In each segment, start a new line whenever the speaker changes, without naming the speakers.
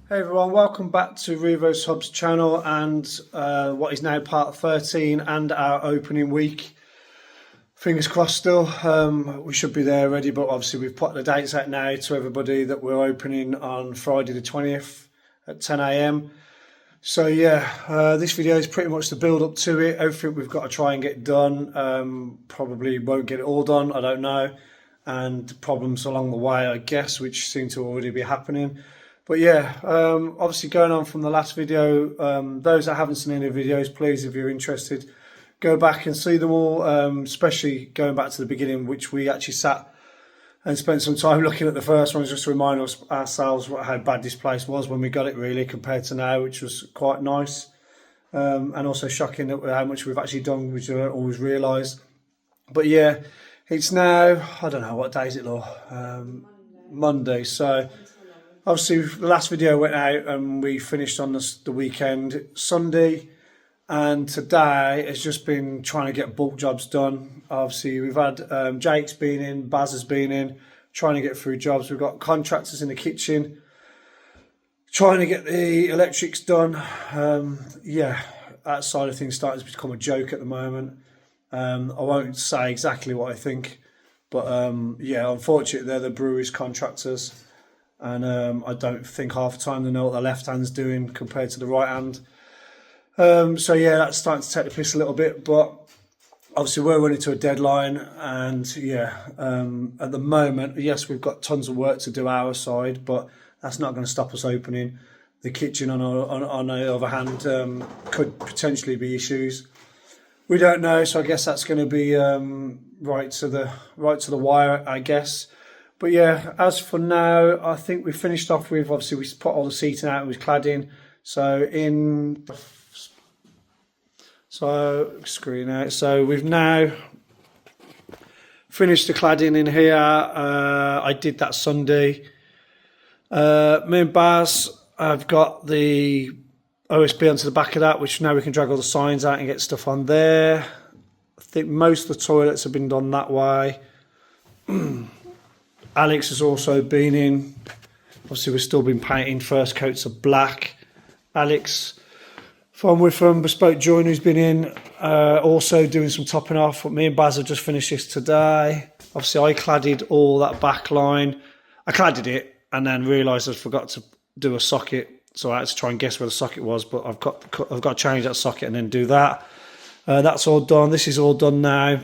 Hey everyone, welcome back to Rivo's Hubs channel and what is now part 13 and our opening week. Fingers crossed still, we should be there ready, but obviously we've put the dates out now to everybody that we're opening on Friday the 20th at 10 AM. So yeah, this video is pretty much the build up to it, everything we've got to try and get done. Probably won't get it all done, I don't know, and problems along the way I guess, which seem to already be happening. But yeah, obviously going on from the last video, those that haven't seen any videos, please, if you're interested, go back and see them all, especially going back to the beginning, which we actually sat and spent some time looking at the first ones just to remind ourselves how bad this place was when we got it really compared to now, which was quite nice. And also shocking that how much we've actually done, which I don't always realise. But yeah, it's now, I don't know, what day is it, Law? Monday, so... Obviously, the last video went out and we finished on the weekend, Sunday, and today has just been trying to get bulk jobs done. Obviously, we've had Jake's been in, Baz has been in, trying to get through jobs. We've got contractors in the kitchen, trying to get the electrics done. Yeah, that side of things starting to become a joke at the moment. I won't say exactly what I think, but yeah, unfortunately, they're the brewery's contractors. And I don't think half the time they know what their left hand's doing compared to the right hand. So yeah, that's starting to take the piss a little bit, but obviously we're running to a deadline, and yeah, at the moment, yes, we've got tons of work to do our side, but that's not going to stop us opening. The kitchen, on the other hand, could potentially be issues. We don't know, so I guess that's going to be right to the wire, I guess. But yeah, as for now, I think we finished off with, obviously we put all the seating out and we've cladding. So we've now finished the cladding in here. I did that Sunday. Me and Baz, I've got the OSB onto the back of that, which now we can drag all the signs out and get stuff on there. I think most of the toilets have been done that way. Alex has also been in. Obviously, we've still been painting first coats of black. Alex from Witham, Bespoke Joinery has been in, also doing some topping off. Me and Baz have just finished this today. Obviously, I cladded all that back line. I cladded it and then realised I forgot to do a socket, so I had to try and guess where the socket was. But I've got to change that socket and then do that. That's all done. This is all done now.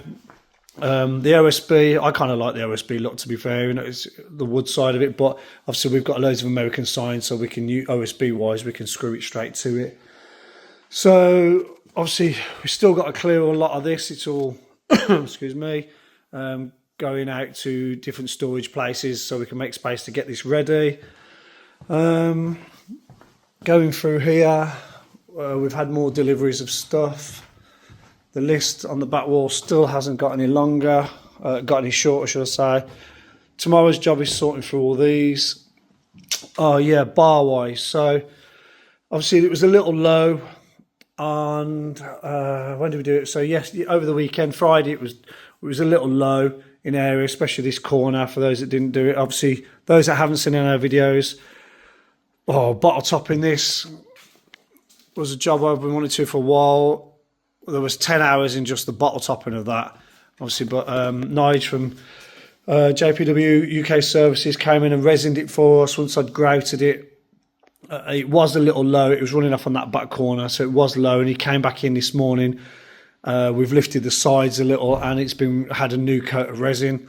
The OSB, I kind of like the OSB look, to be fair, you know, it's the wood side of it, but obviously we've got loads of American signs, so we can use OSB wise, we can screw it straight to it. So obviously we've still got to clear a lot of this. It's all excuse me, going out to different storage places so we can make space to get this ready. Going through here, we've had more deliveries of stuff. The list on the back wall still hasn't got any longer, got any shorter, should I say. Tomorrow's job is sorting through all these. Oh yeah, bar wise. So obviously it was a little low on, when did we do it? So yes, over the weekend, Friday, it was a little low in area, especially this corner for those that didn't do it. Obviously, those that haven't seen any of our videos, bottle topping this was a job I've been wanting to for a while. There was 10 hours in just the bottle topping of that, obviously, but Nige from JPW UK Services came in and resined it for us once I'd grouted it. It was a little low, it was running off on that back corner, so it was low, and he came back in this morning. We've lifted the sides a little and it's had a new coat of resin,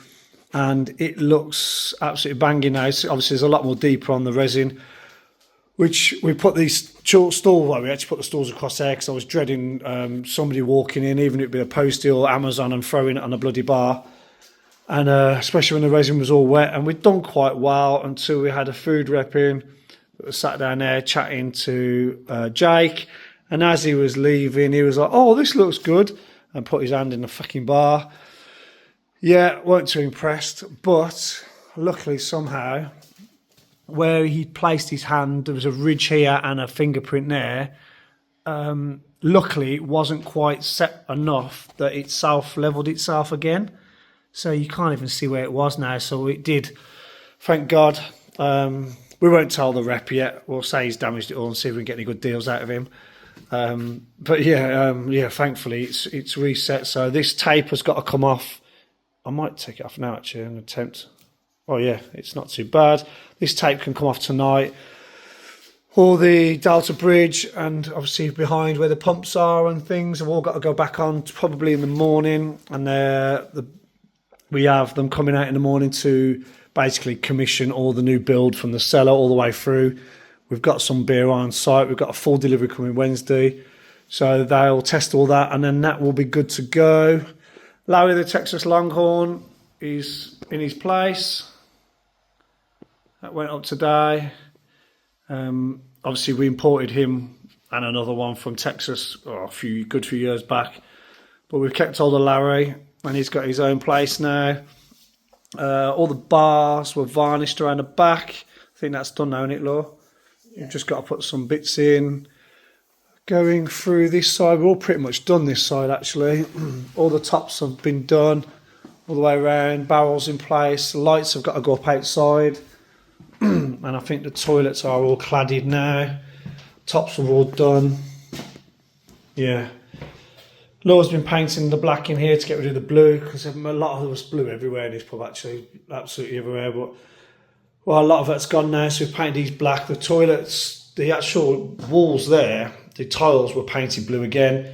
and it looks absolutely banging now. So obviously there's a lot more deeper on the resin, which we put these stalls, well, we actually put the stalls across there because I was dreading somebody walking in, even if it'd be a postie or Amazon, and throwing it on a bloody bar. And especially when the resin was all wet. And we'd done quite well until we had a food rep in that was sat down there chatting to Jake. And as he was leaving, he was like, "Oh, this looks good," and put his hand in the fucking bar. Yeah, weren't too impressed, but luckily somehow, where he placed his hand, there was a ridge here and a fingerprint there. Luckily, it wasn't quite set enough that it self-leveled itself again. So you can't even see where it was now. So it did, thank God. We won't tell the rep yet. We'll say he's damaged it all and see if we can get any good deals out of him. But yeah, thankfully it's reset. So this tape has got to come off. I might take it off now actually and attempt. Oh yeah, it's not too bad. This tape can come off tonight. All the Delta Bridge and obviously behind where the pumps are and things have all got to go back on probably in the morning. And we have them coming out in the morning to basically commission all the new build from the cellar all the way through. We've got some beer on site. We've got a full delivery coming Wednesday. So they'll test all that and then that will be good to go. Larry the Texas Longhorn is in his place. That went up today. Obviously we imported him and another one from Texas a good few years back. But we've kept hold of Larry and he's got his own place now. All the bars were varnished around the back. I think that's done now, isn't it, Laura? Yeah. You've just got to put some bits in. Going through this side, we're all pretty much done this side actually. All the tops have been done all the way around, barrels in place, the lights have got to go up outside. And I think the toilets are all cladded now. Tops are all done. Yeah. Laura's been painting the black in here to get rid of the blue because a lot of us blue everywhere in this pub actually, absolutely everywhere. But well, a lot of it's gone now, so we've painted these black. The toilets, the actual walls there, the tiles were painted blue again.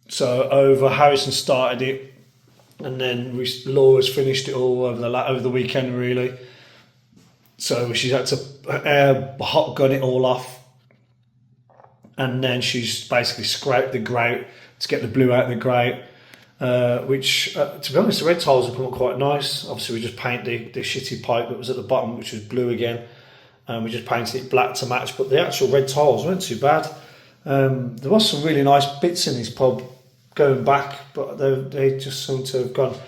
So Harrison started it, and then Laura's finished it all over the weekend really. So she's had to hot gun it all off, and then she's basically scraped the grout to get the blue out of the grout. Which, to be honest, the red tiles have come up quite nice. Obviously, we just painted the shitty pipe that was at the bottom, which was blue again. We just painted it black to match, but the actual red tiles weren't too bad. There was some really nice bits in this pub going back, but they just seem to have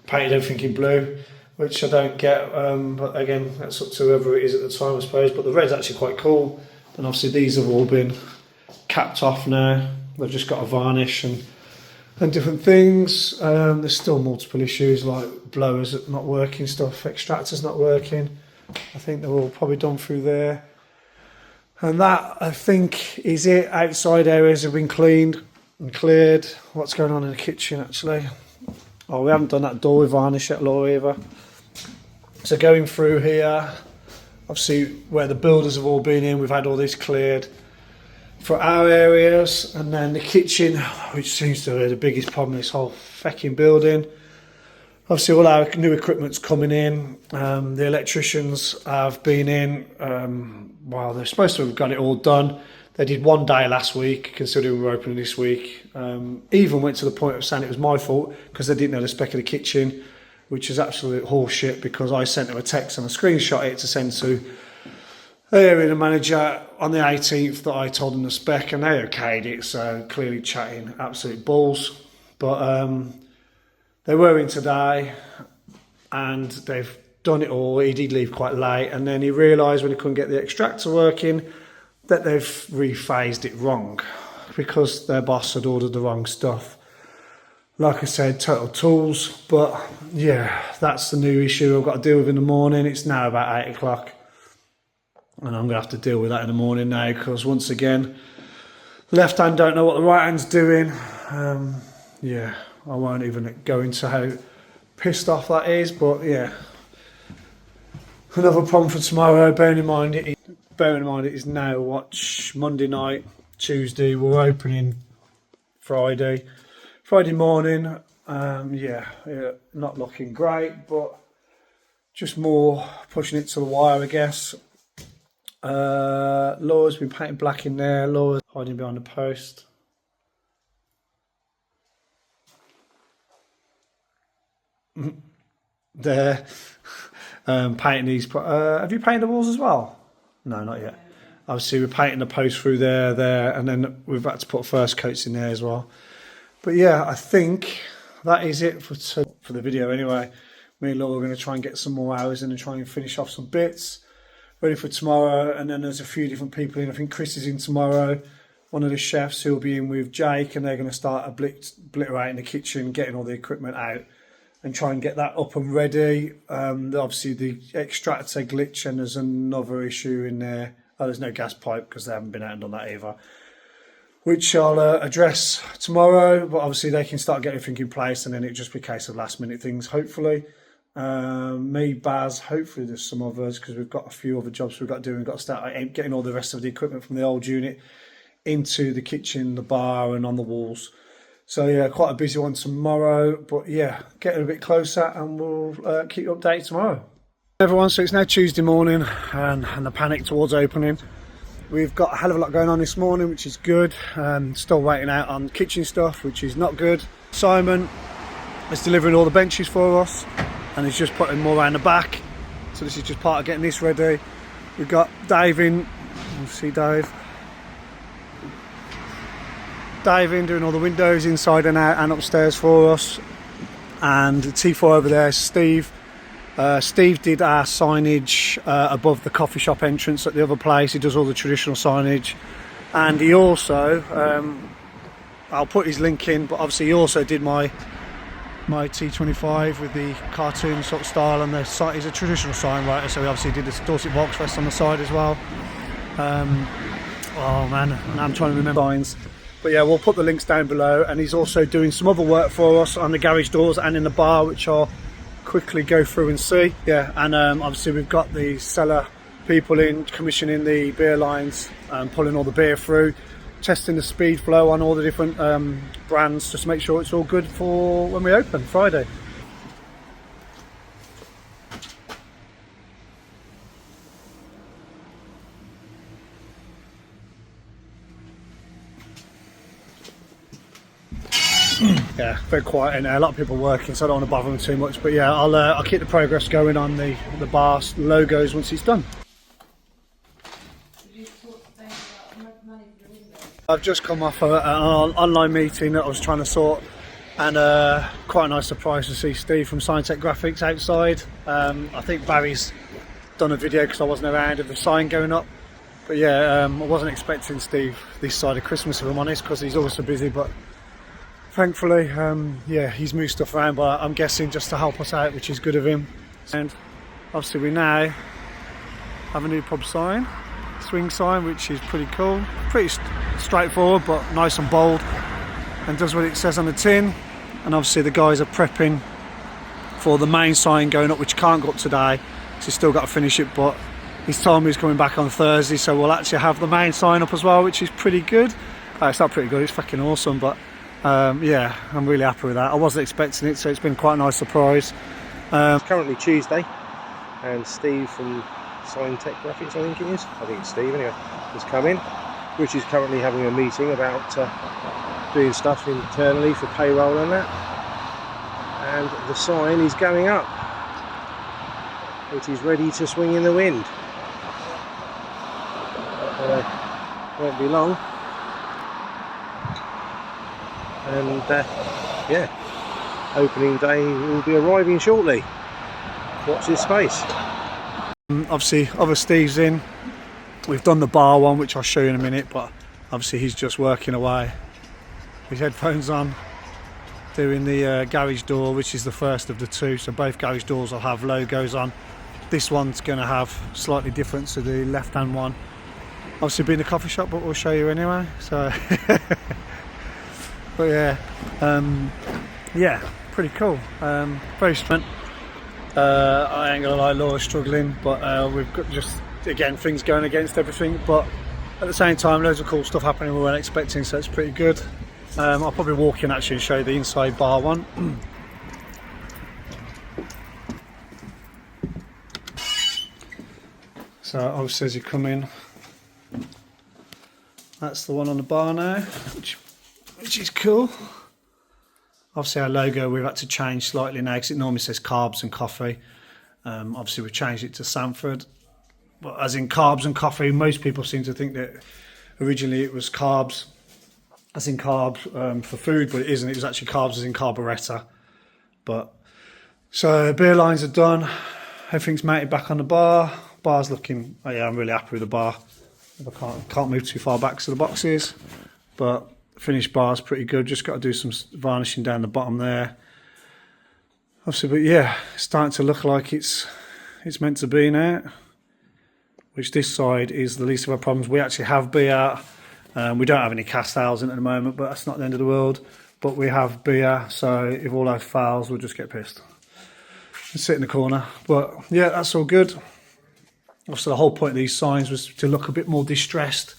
painted everything in blue, which I don't get. But again, that's up to whoever it is at the time, I suppose. But the red's actually quite cool. And obviously these have all been capped off now. They've just got a varnish and different things. There's still multiple issues like blowers not working, stuff, extractors not working. I think they're all probably done through there. And that, I think, is it. Outside areas have been cleaned and cleared. What's going on in the kitchen, actually? Oh, we haven't done that door with varnish yet, Laura, either. So going through here, obviously where the builders have all been in, we've had all this cleared for our areas. And then the kitchen, which seems to be the biggest problem in this whole fecking building. Obviously all our new equipment's coming in. The electricians have been in. Well, they're supposed to have got it all done. They did one day last week, considering we were opening this week. Even went to the point of saying it was my fault because they didn't know the spec of the kitchen, which is absolute horseshit because I sent them a text and a screenshot it to send to the area manager on the 18th that I told them the spec, and they okayed it, so clearly chatting absolute balls. But they were in today and they've done it all. He did leave quite late, and then he realised when he couldn't get the extractor working that they've rephased it wrong because their boss had ordered the wrong stuff. Like I said, total tools, but yeah, that's the new issue I've got to deal with in the morning. It's now about 8 o'clock and I'm going to have to deal with that in the morning now because once again, left hand don't know what the right hand's doing. Yeah, I won't even go into how pissed off that is, but yeah. Another problem for tomorrow, bearing in mind it is now Monday night, Tuesday, we're opening Friday morning. Yeah, not looking great, but just more pushing it to the wire, I guess. Laura's been painting black in there. Laura's hiding behind the post. There. Painting these. Have you painted the walls as well? No, not yet. Obviously, we're painting the post through there, and then we've had to put first coats in there as well. But yeah, I think that is it for the video anyway. Me and Laura are going to try and get some more hours in and try and finish off some bits ready for tomorrow. And then there's a few different people in. I think Chris is in tomorrow, one of the chefs who'll be in with Jake, and they're going to start obliterating the kitchen, getting all the equipment out and try and get that up and ready. Obviously the extractor glitch, and there's another issue in there. Oh, there's no gas pipe because they haven't been out and done that either, which I'll address tomorrow. But obviously they can start getting everything in place, and then it'll just be a case of last minute things, hopefully. Me, Baz, hopefully there's some others, because we've got a few other jobs we've got to do. We've got to start getting all the rest of the equipment from the old unit into the kitchen, the bar, and on the walls. So yeah, quite a busy one tomorrow, but yeah, getting a bit closer, and we'll keep you updated tomorrow. Everyone, so it's now Tuesday morning, and the panic towards opening. We've got a hell of a lot going on this morning, which is good. Still waiting out on kitchen stuff, which is not good. Simon is delivering all the benches for us, and he's just putting more around the back. So this is just part of getting this ready. We've got Dave in, we'll see Dave. Dave in doing all the windows inside and out and upstairs for us, and T4 over there, Steve. Steve did our signage above the coffee shop entrance at the other place. He does all the traditional signage, and he also, I'll put his link in, but obviously he also did my T25 with the cartoon sort of style, and the site is a traditional sign writer, so he obviously did the Dorset Box Rest on the side as well. Oh man, now I'm trying to remember signs. But yeah, we'll put the links down below, and he's also doing some other work for us on the garage doors and in the bar, which I'll quickly go through and see. Yeah, and obviously we've got the cellar people in, commissioning the beer lines, pulling all the beer through, testing the speed flow on all the different brands, just to make sure it's all good for when we open Friday. Yeah, very quiet in there. A lot of people working, so I don't want to bother them too much. But yeah, I'll keep the progress going on the bar logos once it's done. I've just come off an online meeting that I was trying to sort, and quite a nice surprise to see Steve from Signtech Graphics outside. I think Barry's done a video because I wasn't around of the sign going up. But yeah, I wasn't expecting Steve this side of Christmas, if I'm honest, because he's always so busy. But thankfully, yeah, he's moved stuff around, but I'm guessing just to help us out, which is good of him. And obviously we now have a new pub sign, swing sign, which is pretty cool. Pretty straightforward, but nice and bold, and does what it says on the tin. And obviously the guys are prepping for the main sign going up, which can't go up today, so he's still got to finish it, but he's told me he's coming back on Thursday, so we'll actually have the main sign up as well, which is pretty good. It's not pretty good, it's fucking awesome, but yeah, I'm really happy with that. I wasn't expecting it, so it's been quite a nice surprise.
It's currently Tuesday, and Steve from Signtech Graphics, I think it is, I think it's Steve anyway, has come in, which is currently having a meeting about doing stuff internally for payroll and that. And the sign is going up. It is ready to swing in the wind. Won't be long. And yeah, opening day will be arriving shortly. Watch this space.
Obviously other Steve's in. We've done the bar one, which I'll show you in a minute, but obviously he's just working away, his headphones on, doing the garage door, which is the first of the two. So both garage doors will have logos on. This one's going to have slightly different to the left hand one. Obviously being a coffee shop, but we'll show you anyway. So but yeah, yeah, pretty cool. Very strong. I ain't gonna lie, Laura's struggling, but we've got just, again, things going against everything, but at the same time loads of cool stuff happening we weren't expecting, so it's pretty good. I'll probably walk in actually and show you the inside bar one. So obviously as you come in, that's the one on the bar now, which is cool. Obviously our logo we've had to change slightly now, because it normally says carbs and coffee. Obviously we've changed it to Sandford. But as in carbs and coffee, most people seem to think that originally it was carbs as in carbs for food, but it isn't. It was actually carbs as in carburettor. But so beer lines are done. Everything's mounted back on the bar. Bar's looking, oh yeah, I'm really happy with the bar. I can't move too far back to the boxes, but finished bar's pretty good. Just got to do some varnishing down the bottom there. Obviously, but yeah, it's starting to look like it's meant to be now. Which this side is the least of our problems. We actually have beer. We don't have any cast owls in at the moment, but that's not the end of the world. But we have beer, so if all else fails, we'll just get pissed and sit in the corner. But yeah, that's all good. Also, the whole point of these signs was to look a bit more distressed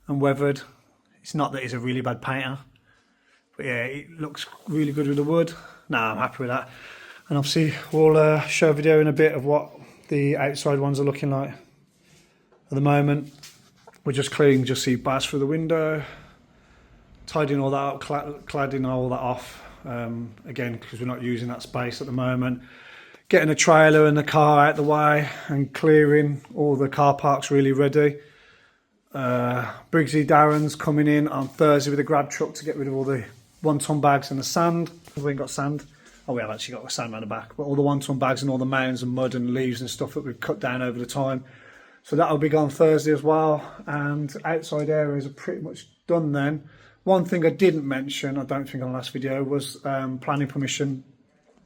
and weathered. It's not that he's a really bad painter, but yeah, it looks really good with the wood. Nah, I'm happy with that. And obviously, we'll show a video in a bit of what the outside ones are looking like. At the moment, we're just clearing just the bars through the window, tidying all that up, cladding all that off, again, because we're not using that space at the moment. Getting a trailer and the car out the way and clearing all the car parks really ready. Briggsy Darren's coming in on Thursday with a grab truck to get rid of all the 1 ton bags and the sand. We ain't got sand. Oh, we have actually got the sand around the back, but all the 1 ton bags and all the mounds and mud and leaves and stuff that we've cut down over the time. So that'll be gone Thursday as well. And outside areas are pretty much done then. One thing I didn't mention, I don't think on the last video, was planning permission.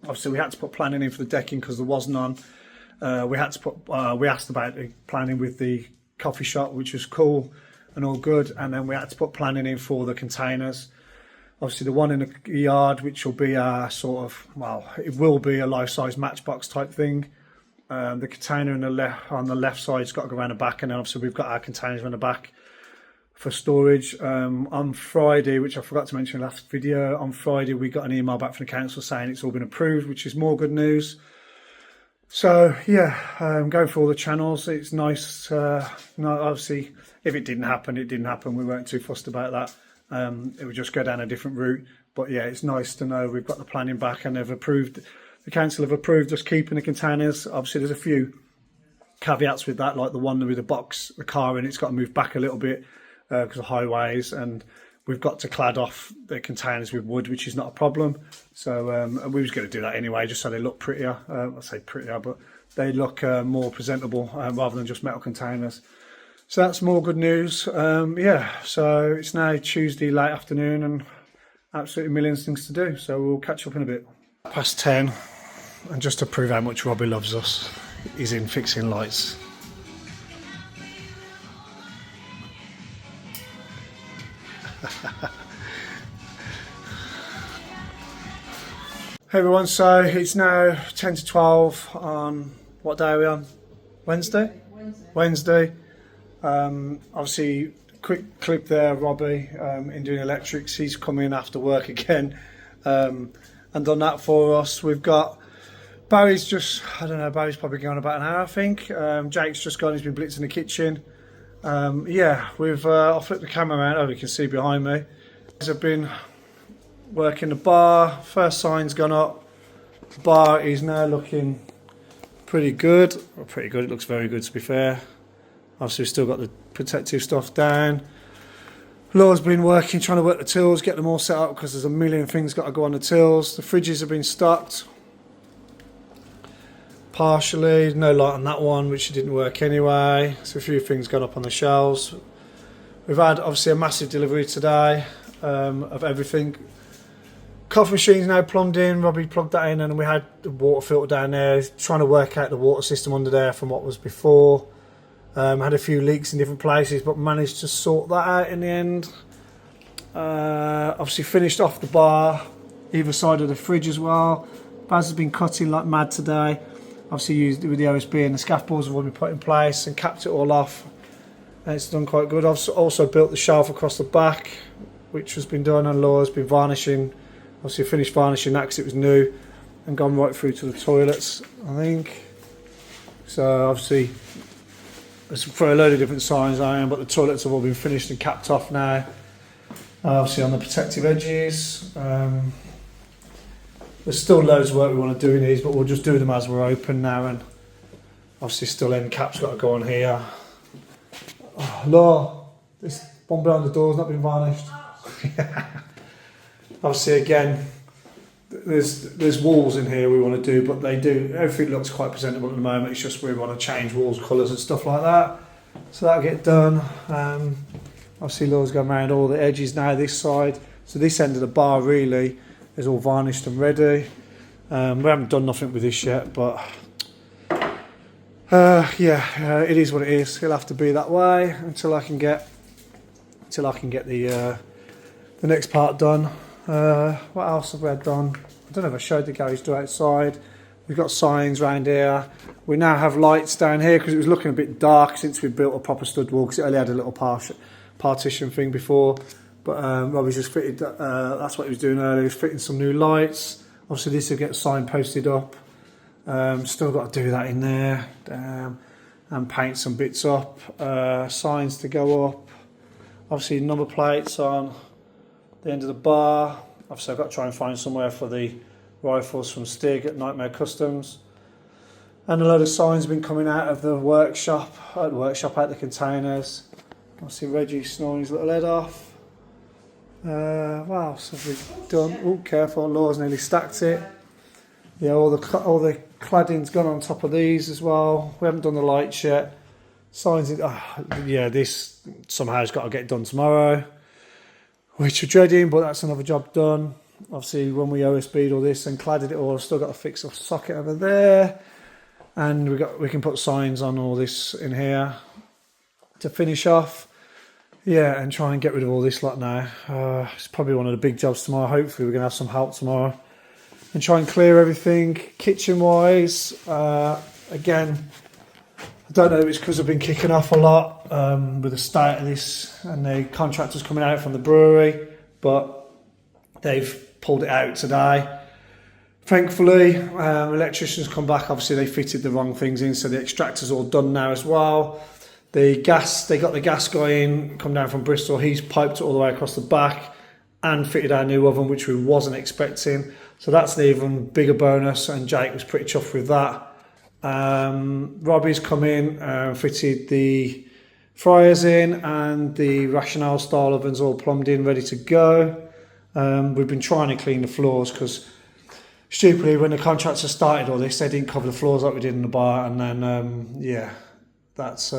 Obviously, we had to put planning in for the decking because there was none. We asked about the planning with the coffee shop, which was cool and all good. And then we had to put planning in for the containers. Obviously, the one in the yard, which will be a sort of, well, it will be a life-size matchbox type thing. The container on the left side's got to go around the back, and then obviously we've got our containers around the back for storage. On Friday, which I forgot to mention in the last video, on Friday we got an email back from the council saying it's all been approved, which is more good news. So yeah, going through all the channels, it's nice. Obviously, if it didn't happen, it didn't happen. We weren't too fussed about that. It would just go down a different route. But yeah, it's nice to know we've got the planning back and they've approved. The council have approved us keeping the containers. Obviously, there's a few caveats with that, like the one with the box, the car in, it's got to move back a little bit because of highways, and we've got to clad off the containers with wood, which is not a problem. So and we was going to do that anyway, just so they look prettier. I say prettier, but they look more presentable rather than just metal containers. So that's more good news. Yeah, so it's now Tuesday late afternoon and absolutely millions of things to do. So we'll catch up in a bit. Past 10, and just to prove how much Robbie loves us, he's in fixing lights. Hey everyone, so it's now 10 to 12 on, what day are we on? Wednesday? Wednesday. Obviously, quick clip there, Robbie in doing electrics. He's come in after work again and done that for us. We've got Barry's just, I don't know, Barry's probably gone about an hour, I think. Jake's just gone, he's been blitzing the kitchen. Yeah, I'll flip the camera around, oh, you can see behind me. I've been working the bar, first sign's gone up. The bar is now looking pretty good. Well, pretty good, it looks very good to be fair. Obviously we've still got the protective stuff down. Laura's been working, trying to work the tills, get them all set up because there's a million things got to go on the tills. The fridges have been stocked. Partially, no light on that one, which didn't work anyway. So a few things got up on the shelves. We've had obviously a massive delivery today of everything. Coffee machine's now plumbed in, Robbie plugged that in, and we had the water filter down there, trying to work out the water system under there from what was before. Had a few leaks in different places, but managed to sort that out in the end. Obviously finished off the bar, either side of the fridge as well. Baz has been cutting like mad today. Obviously used it with the OSB, and the scaffolds have all been put in place and capped it all off. And it's done quite good. I've also built the shelf across the back, which has been done, and Laura's been varnishing. Obviously finished varnishing that because it was new, and gone right through to the toilets, I think. So obviously for a load of different signs, but the toilets have all been finished and capped off now. Obviously on the protective edges. There's still loads of work we want to do in these, but we'll just do them as we're open now. And obviously still end caps got to go on here. Oh, Laura, this one behind the door's not been varnished. Obviously again, there's walls in here we want to do, but everything looks quite presentable at the moment. It's just we want to change walls, colours and stuff like that. So that'll get done. Obviously Laura's going around all the edges now this side. So this end of the bar really is all varnished and ready. We haven't done nothing with this yet, but it is what it is. It'll have to be that way until I can get the next part done. What else have we had done? I don't know if I showed the garage door outside. We've got signs around here. We now have lights down here because it was looking a bit dark since we built a proper stud wall, because it only had a little partition thing before. But Robbie's just fitted, that's what he was doing earlier, he was fitting some new lights. Obviously this will get sign posted up. Still got to do that in there, and paint some bits up. Signs to go up. Obviously number plates on the end of the bar. Obviously I've got to try and find somewhere for the rifles from Stig at Nightmare Customs. And a load of signs have been coming out of the workshop, out the containers. Obviously Reggie snoring his little head off. What else have we done? Oh, careful, Laura's nearly stacked it. Yeah, all the cladding's gone on top of these as well. We haven't done the lights yet. Signs, this somehow has got to get done tomorrow, which we're dreading, but that's another job done. Obviously, when we OSB'd all this and cladded it all, I've still got to fix a socket over there, and we can put signs on all this in here to finish off. Yeah, and try and get rid of all this lot now. It's probably one of the big jobs tomorrow. Hopefully, we're gonna have some help tomorrow and try and clear everything. Kitchen wise, again, I don't know if it's because I've been kicking off a lot with the start of this and the contractors coming out from the brewery, but they've pulled it out today. Thankfully, electricians come back. Obviously, they fitted the wrong things in, so the extractor's all done now as well. The gas, they got the gas guy in, come down from Bristol. He's piped it all the way across the back and fitted our new oven, which we wasn't expecting. So that's the even bigger bonus, and Jake was pretty chuffed with that. Robbie's come in and fitted the fryers in, and the Rationale style oven's all plumbed in, ready to go. We've been trying to clean the floors because stupidly when the contractor started all this, they didn't cover the floors like we did in the bar, and then that's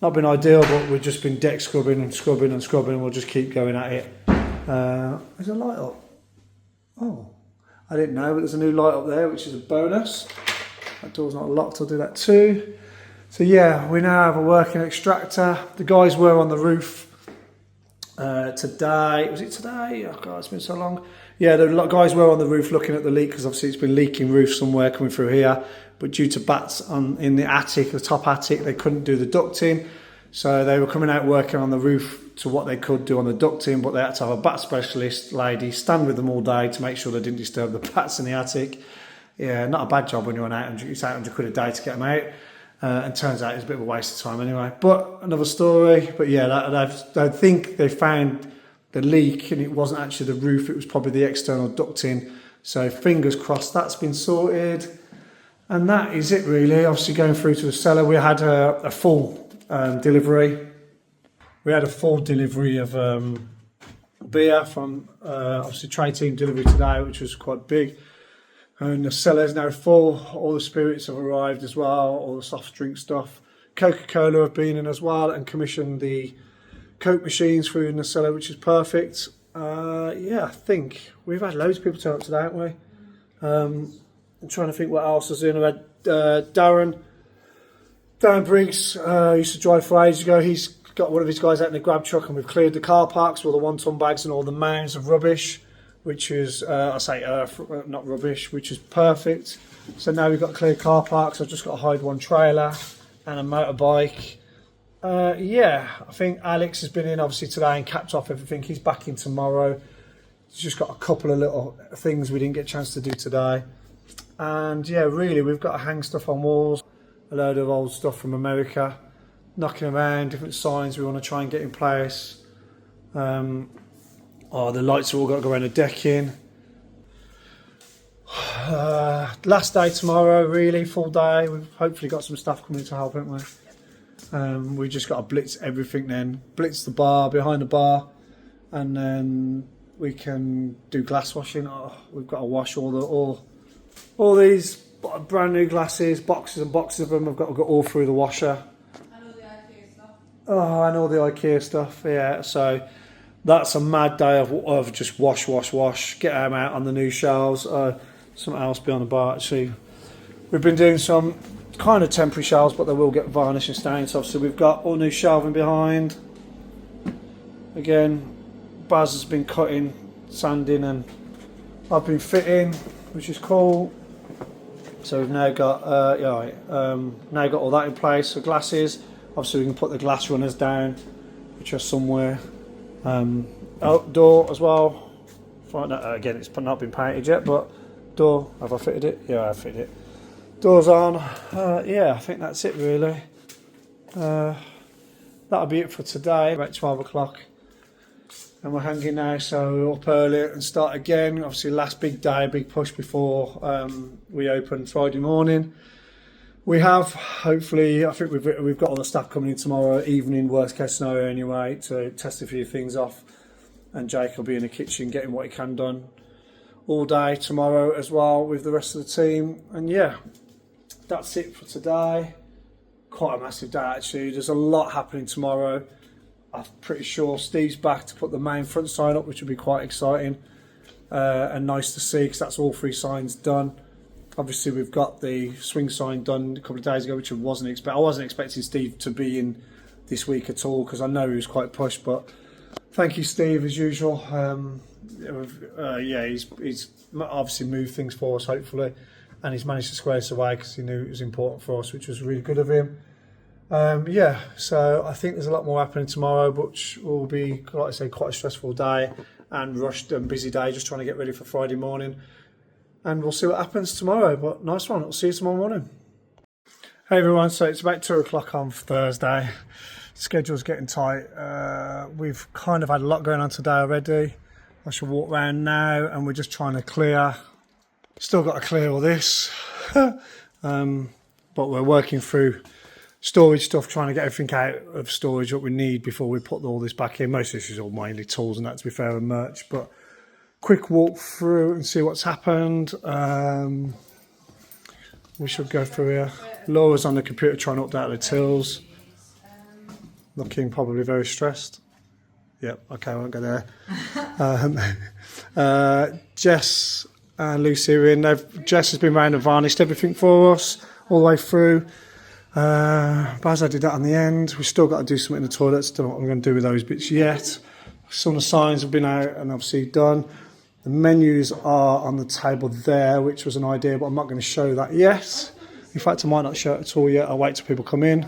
not been ideal, but we've just been deck scrubbing and scrubbing and scrubbing, and we'll just keep going at it. There's a light up. Oh, I didn't know, but there's a new light up there, which is a bonus. That door's not locked, I'll do that too. So yeah, we now have a working extractor. The guys were on the roof today. Was it today? Oh God, it's been so long. Yeah, the guys were on the roof looking at the leak, because obviously it's been leaking roof somewhere coming through here. But due to bats in the attic, the top attic, they couldn't do the ducting. So they were coming out working on the roof to what they could do on the ducting, but they had to have a bat specialist lady stand with them all day to make sure they didn't disturb the bats in the attic. Yeah, not a bad job when you're on it's £800 a day to get them out. And turns out it's a bit of a waste of time anyway. But another story. But yeah, I think they found the leak, and it wasn't actually the roof, it was probably the external ducting. So fingers crossed that's been sorted. And that is it really. Obviously going through to the cellar, we had a full delivery. We had a full delivery of beer from obviously trade team delivery today, which was quite big. And the cellar's now full. All the spirits have arrived as well, all the soft drink stuff. Coca-Cola have been in as well and commissioned the Coke machines through in the cellar, which is perfect. I think we've had loads of people turn up today, haven't we? I'm trying to think what else is in. I had Darren Briggs, used to drive for ages ago. He's got one of his guys out in the grab truck, and we've cleared the car parks with all the 1-ton bags and all the mounds of rubbish, which is, not rubbish, which is perfect. So now we've got clear car parks. I've just got to hide one trailer and a motorbike. I think Alex has been in obviously today and capped off everything. He's back in tomorrow. He's just got a couple of little things we didn't get a chance to do today. And yeah, really, we've got to hang stuff on walls, a load of old stuff from America, knocking around, different signs we want to try and get in place. The lights have all got to go around the decking. Last day tomorrow, really, full day. We've hopefully got some staff coming to help, haven't we? We just got to blitz everything then. Blitz the bar, behind the bar, and then we can do glass washing. We've got to wash all these brand new glasses, boxes and boxes of them. I've got to go all through the washer.
And all the IKEA stuff.
And all the IKEA stuff, yeah. So that's a mad day of just wash, get them out on the new shelves. something else behind the bar actually. We've been doing some kind of temporary shelves, but they will get varnish and stains. Obviously we've got all new shelving behind. Again, Baz has been cutting, sanding, and I've been fitting, which is cool. So we've now got now got all that in place. So glasses, obviously we can put the glass runners down, which are somewhere. Outdoor as well. Again, it's not been painted yet, but door, have I fitted it? Yeah, I've fitted it. Doors on. Yeah, I think that's it really. That'll be it for today. About 12 o'clock. And we're hanging now, so we're up early and start again. Obviously last big day, big push before we open Friday morning. We have, hopefully, I think we've got all the staff coming in tomorrow evening, worst case scenario anyway, to test a few things off. And Jake will be in the kitchen getting what he can done all day tomorrow as well with the rest of the team. And yeah, that's it for today. Quite a massive day actually. There's a lot happening tomorrow. I'm pretty sure Steve's back to put the main front sign up, which will be quite exciting and nice to see, because that's all 3 signs done. Obviously, we've got the swing sign done a couple of days ago, which I wasn't expecting Steve to be in this week at all, because I know he was quite pushed. But thank you, Steve, as usual. Yeah, he's obviously moved things for us, hopefully, and he's managed to square us away because he knew it was important for us, which was really good of him. Yeah, so I think there's a lot more happening tomorrow, which will be, like I say, quite a stressful day and rushed and busy day, just trying to get ready for Friday morning. And we'll see what happens tomorrow, but nice one. I'll see you tomorrow morning. Hey everyone, so it's about 2 o'clock on Thursday. Schedule's getting tight. We've kind of had a lot going on today already. I shall walk around now, and we're just trying to clear. Still got to clear all this. But we're working through storage stuff, trying to get everything out of storage what we need before we put all this back in. Most of this is all mainly tools and that, to be fair, and merch, but quick walk through and see what's happened. We should go through here. Laura's on the computer trying to update the tills, looking probably very stressed. Yep, okay, I won't go there. Jess and Lucy are in. Jess has been around and varnished everything for us all the way through. Baz, I did that on the end. We've still got to do something in the toilets. Don't know what I'm going to do with those bits yet. Some of the signs have been out and obviously done. The menus are on the table there, which was an idea, but I'm not going to show that yet. In fact, I might not show it at all yet. I'll wait till people come in.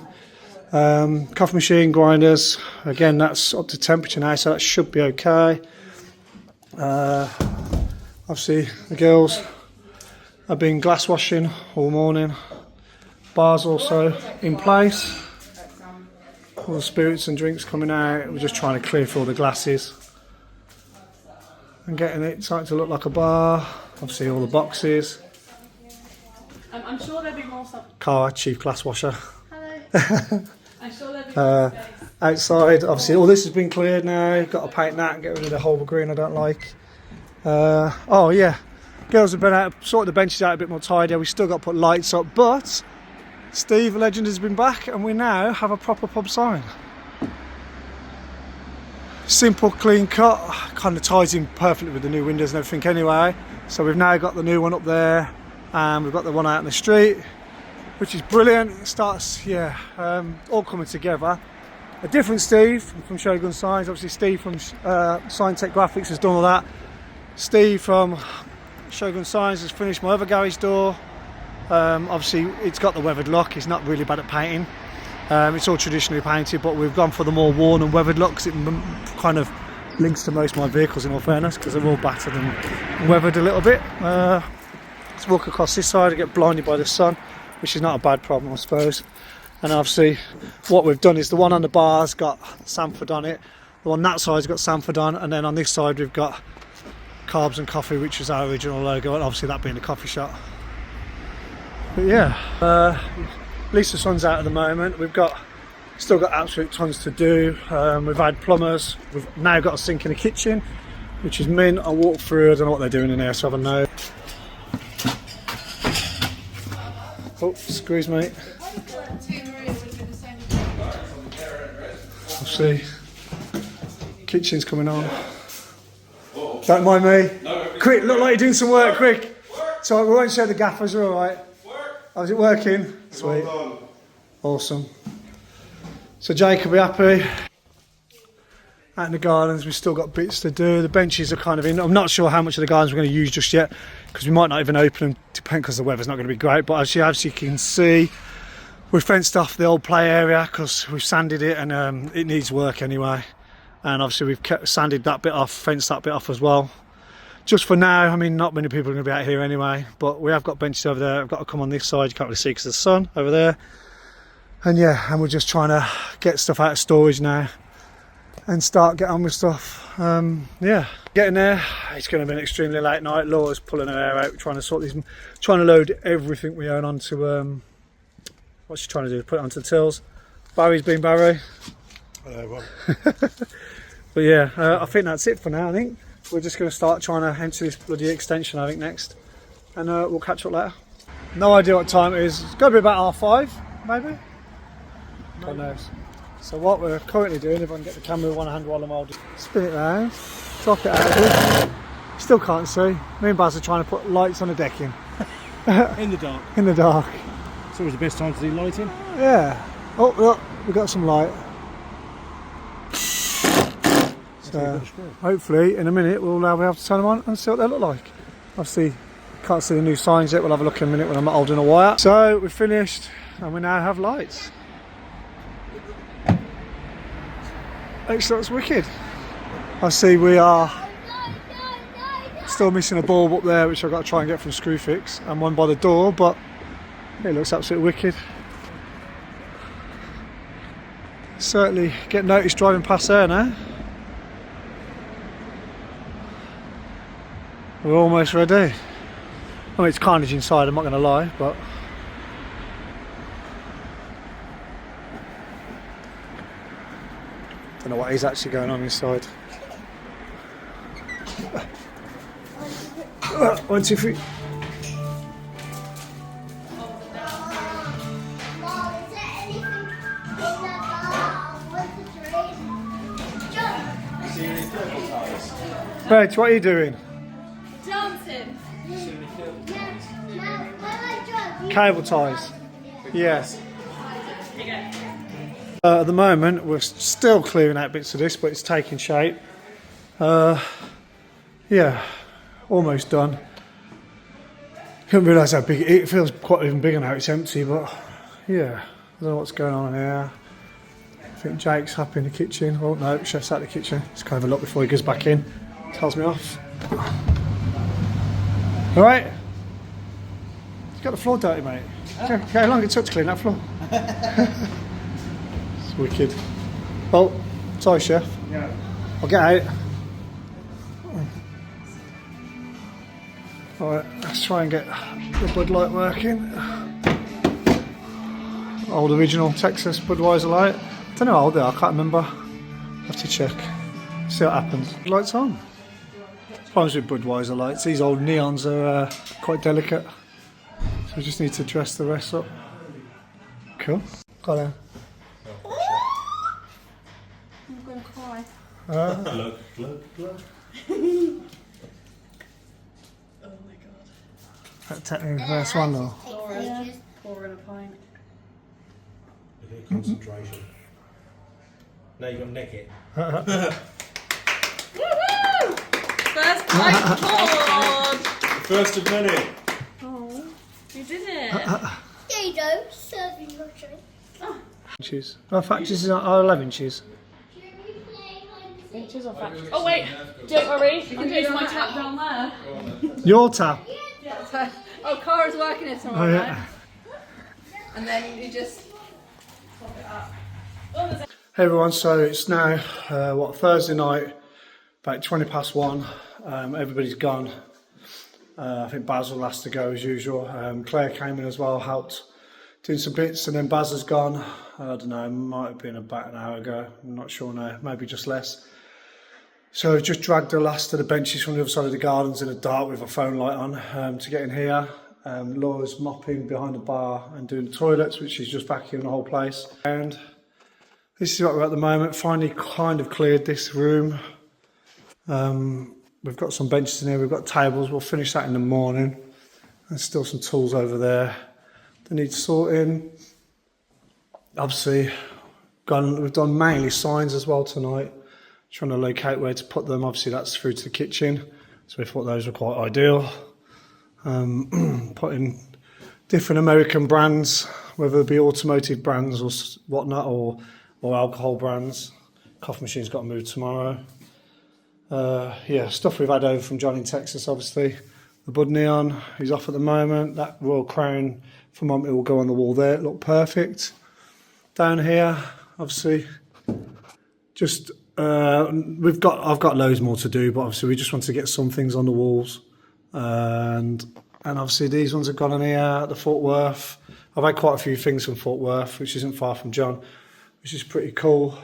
Coffee machine, grinders. Again, that's up to temperature now, so that should be okay. Obviously, the girls have been glass washing all morning. Bars also in place. All the spirits and drinks coming out. We're just trying to clear through all the glasses and getting it starting to look like a bar. Obviously all the boxes.
I'm sure there'll be more stuff.
Cara, chief glass washer.
Hello. I'm sure there'll be more space.
Outside, obviously all this has been cleared now. Got to paint that and get rid of the whole green I don't like. Oh yeah, girls have been out, sorted the benches out a bit more tidier. We still got to put lights up, but Steve, the legend, has been back and we now have a proper pub sign. Simple, clean cut, kind of ties in perfectly with the new windows and everything anyway. So we've now got the new one up there and we've got the one out in the street, which is brilliant. It starts, yeah, all coming together. A different Steve from Shogun Signs. Obviously Steve from Signtech Graphics has done all that. Steve from Shogun Signs has finished my other garage door. Obviously it's got the weathered look. He's not really bad at painting. It's all traditionally painted, but we've gone for the more worn and weathered look because it kind of links to most of my vehicles, in all fairness, because they're all battered and weathered a little bit. Let's walk across this side and get blinded by the sun, which is not a bad problem, I suppose. And obviously what we've done is the one on the bar's got Sandford on it, the one that side's got Sandford on, and then on this side we've got Carbs and Coffee, which is our original logo, and obviously that being the coffee shop. But yeah, at least the sun's out at the moment. We've still got absolute tons to do. We've had plumbers. We've now got a sink in the kitchen, which is mint. I'll walk through. I don't know what they're doing in there, so I have a know. Oh, screws, mate. I'll see. Kitchen's coming on. Don't mind me. Quick, look like you're doing some work, quick. So we won't show the gaffers, are all right? How's it working? Sweet.
Well done.
Awesome. So Jake will be happy. Out in the gardens, we've still got bits to do. The benches are kind of in. I'm not sure how much of the gardens we're going to use just yet, because we might not even open them, because the weather's not going to be great. But as you can see, we've fenced off the old play area because we've sanded it, and it needs work anyway. And obviously we've sanded that bit off, fenced that bit off as well. Just for now, I mean, not many people are going to be out here anyway, but we have got benches over there. I've got to come on this side, you can't really see because of the sun over there. And yeah, and we're just trying to get stuff out of storage now and start getting on with stuff. Yeah, getting there. It's going to be an extremely late night. Laura's pulling her hair out, trying to sort these, trying to load everything we own onto, what's she trying to do? Put it onto the tills. Barry's been Barry.
Hello,
But yeah, I think that's it for now. I think we're just going to start trying to enter this bloody extension, I think, next, and we'll catch up later. No idea what time it is. It's got to be about 5:30, maybe. God knows. So what we're currently doing, if I can get the camera with one hand while I'm holding, spin it round, drop it out. Still can't see. Me and Baz are trying to put lights on the decking.
In the dark.
In the dark.
It's always the best time to do lighting.
Yeah. Oh, look, we've got some light. So hopefully in a minute we'll be able to turn them on and see what they look like. Obviously can't see the new signs yet. We'll have a look in a minute when I'm holding a wire. So we've finished and we now have lights. Actually, that's wicked. I see we are still missing a bulb up there, which I've got to try and get from Screwfix, and one by the door, but it looks absolutely wicked. Certainly get noticed driving past there now. We're almost ready. I mean, it's carnage inside, I'm not going to lie, but don't know what is actually going on inside. 1, 2, 3. Reg, what are you doing?
Dancing.
Cable ties. Yes. At the moment, we're still clearing out bits of this, but it's taking shape. Yeah, almost done. Couldn't realise how big it feels. Quite even bigger now. It's empty, but yeah, I don't know what's going on here. I think Jake's happy in the kitchen. Oh no, chef's out of the kitchen. Let's go have a look before he goes back in. Tells me off. All right. You've got the floor dirty, mate. Okay, how long it took to clean that floor? It's wicked. Well, sorry, chef.
Yeah.
I'll get out. Alright, let's try and get the Bud Light working. Old original Texas Budweiser light. I don't know how old they are, I can't remember. I'll have to check. See what happens. Lights on. Problems with Budweiser lights, these old neons are quite delicate. So we just need to dress the rest up. Cool. Got it.
I'm going to cry.
Glug, glug, glug.
Oh my god.
That technically the first one though.
Laura, pouring a pint.
Okay, concentration. Now you've got to neck it.
Woohoo! First pint poured!
First of many.
Oh, you did it.
There you go, serving your drink.
Inches. Oh, factories are 11 inches.
Inches or factories? Oh wait, don't worry. You can use my tap down there.
Your tap.
Yeah. Oh, Cara's working it tomorrow night. And then you just pop it up. Oh, there's a
Hey everyone, so it's now Thursday night, about 1:20. Everybody's gone. I think Basil has to go as usual. Claire came in as well, helped doing some bits, and then Baz has gone. I don't know, it might have been about an hour ago. I'm not sure now, maybe just less. So I've just dragged the last of the benches from the other side of the gardens in the dark with a phone light on to get in here. Laura's mopping behind the bar and doing the toilets, which is just vacuuming the whole place. And this is what we're at the moment. Finally kind of cleared this room. We've got some benches in here, we've got tables, we'll finish that in the morning. There's still some tools over there that need sorting. Obviously, we've done mainly signs as well tonight. Trying to locate where to put them. Obviously, that's through to the kitchen, so we thought those were quite ideal. Putting different American brands, whether it be automotive brands or whatnot, or alcohol brands. Coffee machine's got to move tomorrow. Yeah, stuff we've had over from John in Texas, obviously. The Bud Neon, he's off at the moment. That Royal Crown from Monty will go on the wall there. It looked perfect. Down here, obviously, just I've got loads more to do, but obviously we just want to get some things on the walls, and obviously these ones have gone on here at the Fort Worth. I've had quite a few things from Fort Worth, which isn't far from John, which is pretty cool.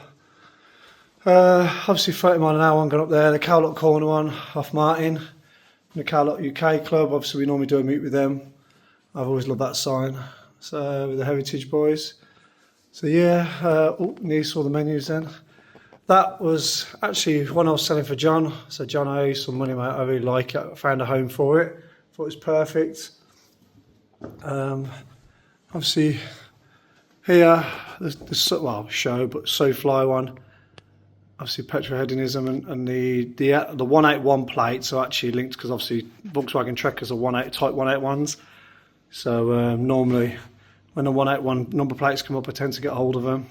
Obviously 30 mile an hour one gone up there, the Cowlock Corner one off Martin, and the Cowlock UK Club. Obviously we normally do a meet with them. I've always loved that sign. So with the Heritage Boys. So yeah, you saw the menus then. That was actually one I was selling for John. So John, I owe you some money, mate. I really like it. I found a home for it. Thought it was perfect. Obviously here, the show, but SoFly one. Obviously petrohedonism and the 181 plates are actually linked because obviously Volkswagen Trekkers are Type 181s. So normally when the 181 number plates come up, I tend to get hold of them.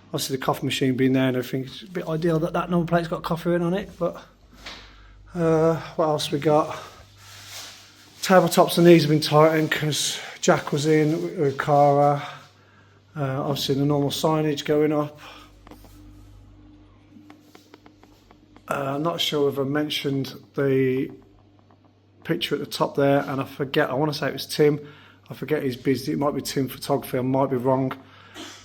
Obviously the coffee machine being there and everything, it's a bit ideal that number plate's got coffee in on it. But what else we got? Tabletops and these have been tightened because Jack was in with Cara. Obviously the normal signage going up. I'm not sure if I mentioned the picture at the top there, and I forget, I want to say it was Tim. I forget he's busy. It might be Tim Photography, I might be wrong.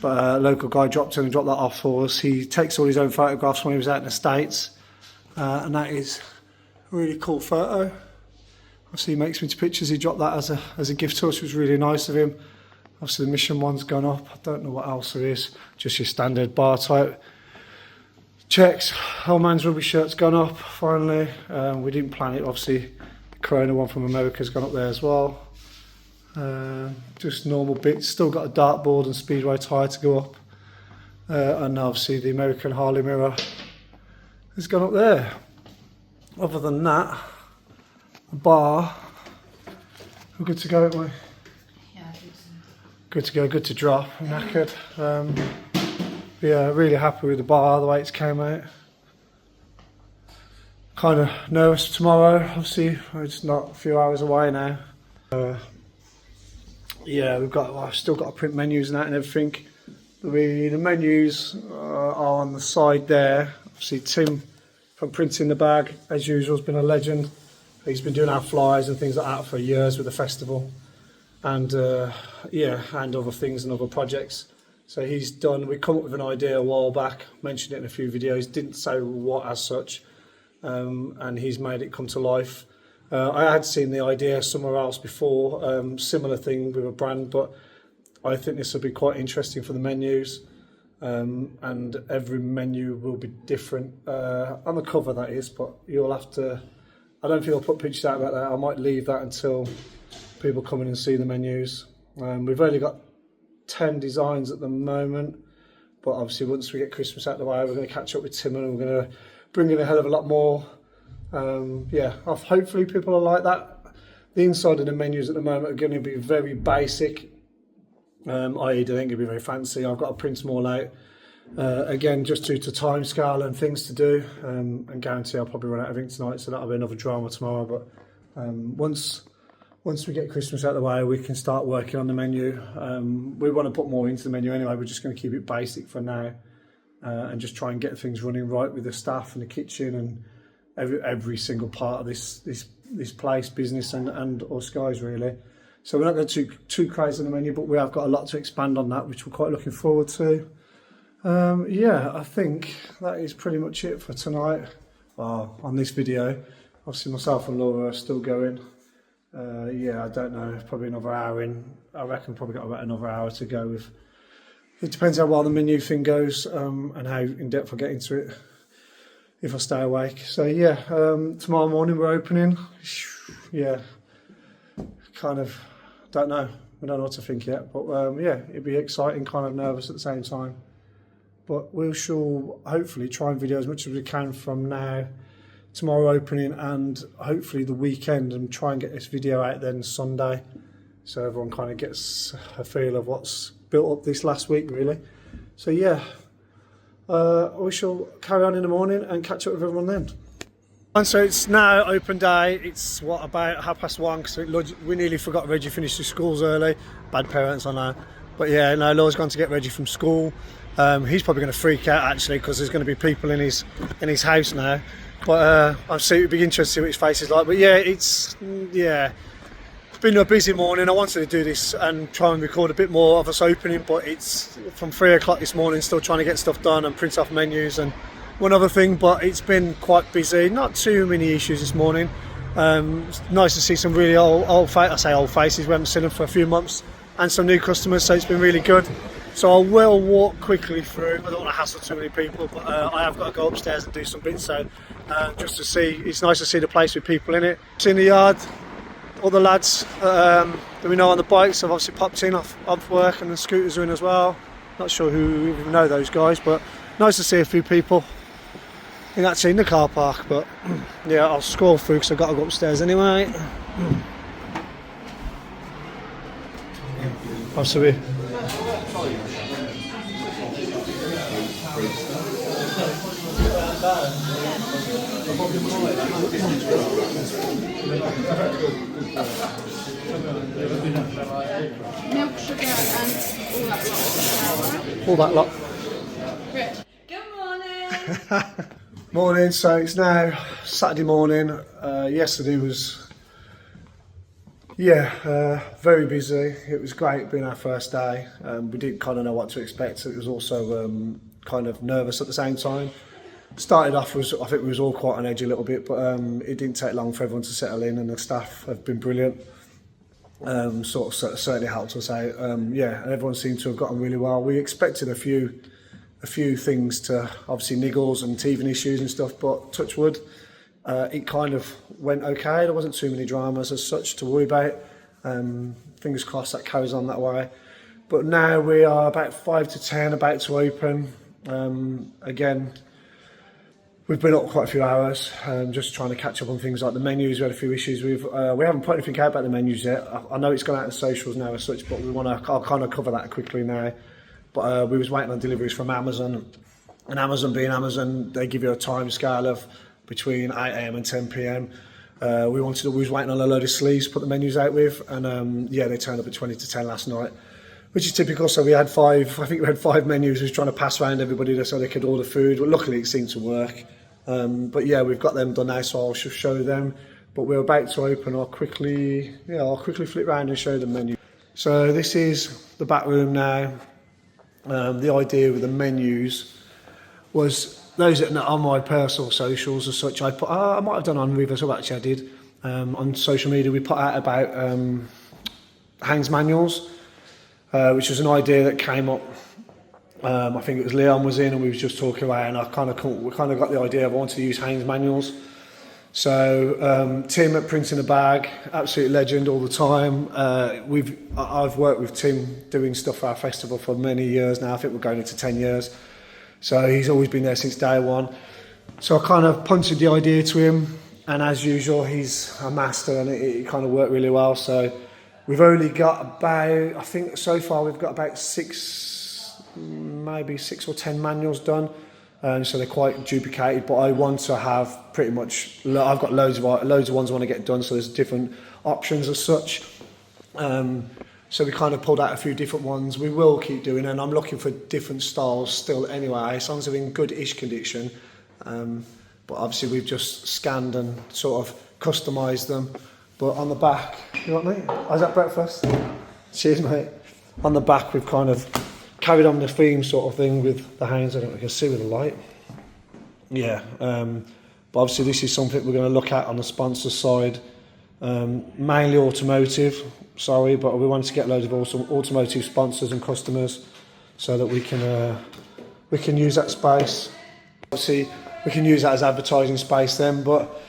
But a local guy dropped in and dropped that off for us. He takes all his own photographs when he was out in the States. And that is a really cool photo. Obviously he makes me into pictures. He dropped that as a gift to us, which was really nice of him. Obviously the Mission one's gone up. I don't know what else there is. Just your standard bar type. Checks. Old Man's Rugby shirt's gone up, finally. We didn't plan it, obviously. The Corona one from America's gone up there as well. Just normal bits. Still got a dartboard and speedway tyre to go up. And obviously the American Harley mirror has gone up there. Other than that, the bar, we're good to go, aren't we?
Yeah, I think so.
Good to go, good to drop. I'm knackered. Yeah, really happy with the bar, the way it's came out. Kind of nervous tomorrow, obviously, it's not a few hours away now. Yeah, I've still got to print menus and that and everything. The menus are on the side there. Obviously Tim from Printing the Bag, as usual, has been a legend. He's been doing our flyers and things like that for years with the festival. And yeah, and other things and other projects. So he's done, we come up with an idea a while back, mentioned it in a few videos, didn't say what as such, and he's made it come to life. I had seen the idea somewhere else before, similar thing with a brand, but I think this will be quite interesting for the menus, and every menu will be different, on the cover that is, but you'll have to, I don't think I'll put pictures out about that. I might leave that until people come in and see the menus. We've only got 10 designs at the moment, but obviously once we get Christmas out of the way, we're going to catch up with Tim and we're going to bring in a hell of a lot more. Yeah, hopefully people are like that. The inside of the menus at the moment are going to be very basic. I don't think it'll be very fancy. I've got to print them all out. Again, just due to time scale and things to do, and guarantee I'll probably run out of ink tonight, so that'll be another drama tomorrow. But once we get Christmas out of the way, we can start working on the menu. We want to put more into the menu anyway. We're just going to keep it basic for now, and just try and get things running right with the staff and the kitchen and every single part of this place, business and us guys really. So we're not going to too crazy on the menu, but we have got a lot to expand on that, which we're quite looking forward to. Yeah, I think that is pretty much it for tonight. On this video, obviously myself and Laura are still going. Yeah, I don't know, probably another hour in. I reckon probably got about another hour to go with. It depends how well the menu thing goes, and how in depth I get into it, if I stay awake. So yeah, tomorrow morning we're opening. Yeah, kind of don't know. We don't know what to think yet, but yeah, it'd be exciting, kind of nervous at the same time. But we shall hopefully try and video as much as we can from now, tomorrow opening, and hopefully the weekend, and try and get this video out then Sunday, so everyone kind of gets a feel of what's built up this last week, really. So yeah, we shall carry on in the morning and catch up with everyone then. And so it's now open day. It's what, about 1:30, because we nearly forgot Reggie finished his schools early. Bad parents, I know. But yeah, no, Laura's gone to get Reggie from school. He's probably going to freak out actually, because there's going to be people in his house now. But I'll see. It'd be interesting to see what his face is like. But yeah, it's been a busy morning. I wanted to do this and try and record a bit more of us opening, but it's from 3 o'clock this morning, still trying to get stuff done and print off menus and one other thing. But it's been quite busy. Not too many issues this morning. It's nice to see some really old faces. We haven't seen them for a few months, and some new customers. So it's been really good. So I will walk quickly through. I don't want to hassle too many people, but I have got to go upstairs and do some bits. So just to see, it's nice to see the place with people in it. It's in the yard. All the lads that we know on the bikes have obviously popped in off work, and the scooters are in as well. Not sure who even know those guys, but nice to see a few people. I think that's in the car park, but yeah, I'll scroll through because I've got to go upstairs anyway. Obviously,
milk, sugar, and
all that lot.
Rich. Good morning.
Morning, so it's now Saturday morning. Yesterday was, very busy. It was great being our first day. We didn't kind of know what to expect, so it was also kind of nervous at the same time. Started off, I think we was all quite on edge a little bit, but it didn't take long for everyone to settle in, and the staff have been brilliant. Certainly helped us out. And everyone seemed to have gotten really well. We expected a few things to, obviously niggles and teething issues and stuff, but touch wood, it kind of went okay. There wasn't too many dramas as such to worry about. Fingers crossed that carries on that way. But now we are about 5 to 10, about to open. Again, we've been up quite a few hours, just trying to catch up on things like the menus. We had a few issues with. We haven't put anything out about the menus yet. I know it's gone out in socials now as such, but I'll kind of cover that quickly now. But we was waiting on deliveries from Amazon, and Amazon being Amazon, they give you a time scale of between 8 AM and 10 PM. We was waiting on a load of sleeves to put the menus out with, and they turned up at 20 to 10 last night, which is typical. So we had 5 menus. We was trying to pass around everybody so they could order food. But luckily it seemed to work. But yeah, we've got them done now, so I'll show them. But we're about to open. I'll quickly flip around and show the menu. So this is the back room now. The idea with the menus was those that are on my personal socials as such. I might have done on Rivo, so actually I did. On social media, we put out about hangs manuals, which was an idea that came up. I think it was Leon was in, and we was just talking about it, and we kind of got the idea of I wanted to use hangs manuals. So Tim at Printing a Bag, absolute legend all the time. I've worked with Tim doing stuff for our festival for many years now. I think we're going into 10 years. So he's always been there since day one. So I kind of punted the idea to him, and as usual, he's a master, and it kind of worked really well. So we've only got about, I think so far we've got about 6 or 10 manuals done. So they're quite duplicated, but I want to have pretty much, I've got loads of ones I want to get done, so there's different options as such. So we kind of pulled out a few different ones. We will keep doing, and I'm looking for different styles still anyway, as long as they're in good-ish condition. But obviously we've just scanned and sort of customised them. But on the back, you know what, mate? How's that breakfast? Cheers, mate. On the back, we've kind of carried on the theme sort of thing with the hands. I don't know if you can see with the light. Yeah, but obviously this is something we're going to look at on the sponsor side. Mainly automotive, but we want to get loads of automotive sponsors and customers so that we can use that space. Obviously, we can use that as advertising space then. But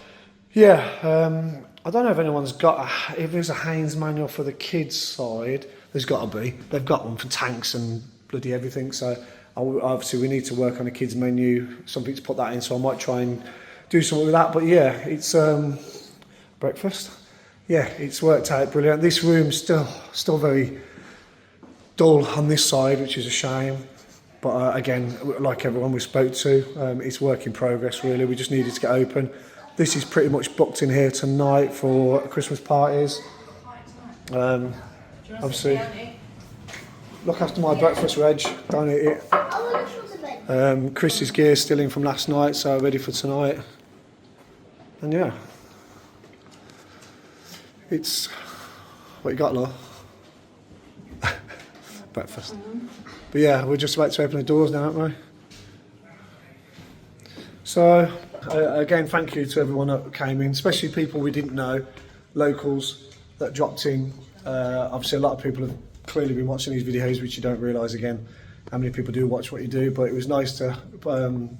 yeah, I don't know if anyone's got if there's a Haynes manual for the kids side. There's got to be. They've got one for tanks and bloody everything. So obviously we need to work on a kids menu, something to put that in. So I might try and do something with that. But yeah, it's breakfast. Yeah, it's worked out brilliant. This room's still very dull on this side, which is a shame. But again, like everyone we spoke to, it's work in progress really. We just needed to get open. This is pretty much booked in here tonight for Christmas parties. Obviously, look after my breakfast, Reg. Don't eat it. Chris's gear's still in from last night, so ready for tonight. And yeah, it's what you got, Laura? Breakfast. But yeah, we're just about to open the doors now, aren't we? So again, thank you to everyone that came in, especially people we didn't know, locals that dropped in. Obviously a lot of people have clearly been watching these videos, which you don't realise again how many people do watch what you do, but it was nice to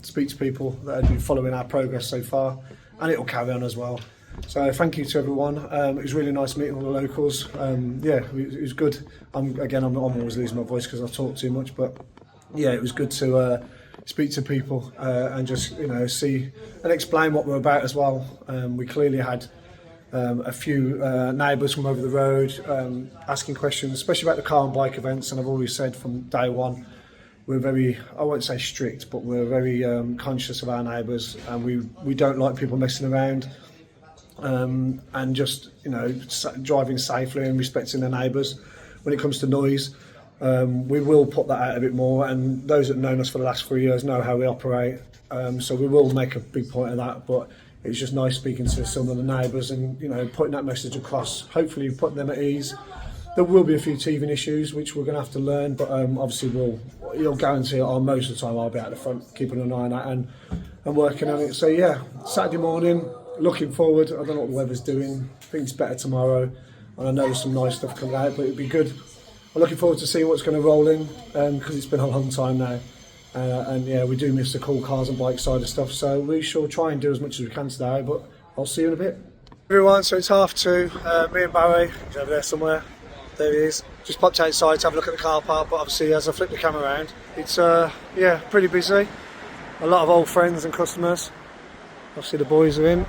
speak to people that have been following our progress so far, and it will carry on as well. So thank you to everyone. It was really nice meeting all the locals. Yeah, it was good. I'm always losing my voice because I talk too much, but yeah, it was good to speak to people and just see and explain what we're about as well. We clearly had a few neighbours from over the road asking questions, especially about the car and bike events, and I've always said from day one, we're very, I won't say strict, but we're very conscious of our neighbours, and we don't like people messing around, and just driving safely and respecting their neighbours. When it comes to noise, we will put that out a bit more, and those that have known us for the last 3 years know how we operate, so we will make a big point of that. But it's just nice speaking to some of the neighbours and putting that message across, hopefully putting them at ease. There will be a few teething issues which we're going to have to learn, but obviously you'll guarantee most of the time I'll be at the front keeping an eye on that and working on it. So yeah, Saturday morning, looking forward. I don't know what the weather's doing. I think it's better tomorrow, and I know there's some nice stuff coming out, but it'll be good. I'm looking forward to seeing what's going to roll in, because it's been a long time now, and yeah, we do miss the cool cars and bike side of stuff, so we shall try and do as much as we can today, but I'll see you in a bit. Everyone, so it's 2:30, me and Barry, he's over there somewhere, there he is, just popped outside to have a look at the car park, but obviously as I flip the camera around, it's yeah, pretty busy, a lot of old friends and customers. Obviously the boys are in,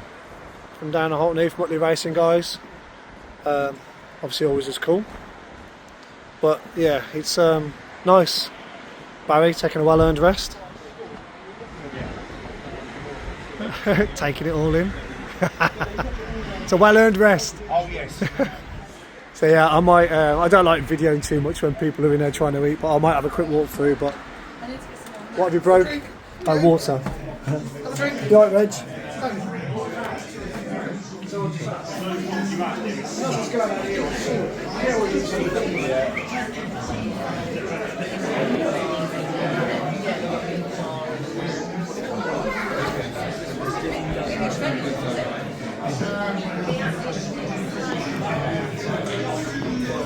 from down the Holtney, Mutley Racing guys, obviously always is cool. But yeah, it's nice. Barry taking a well-earned rest. Taking it all in. It's a well-earned rest.
Oh yes.
So yeah, I might. I don't like videoing too much when people are in there trying to eat, but I might have a quick walk through. But what have you broke? Oh, water. You alright, Reg?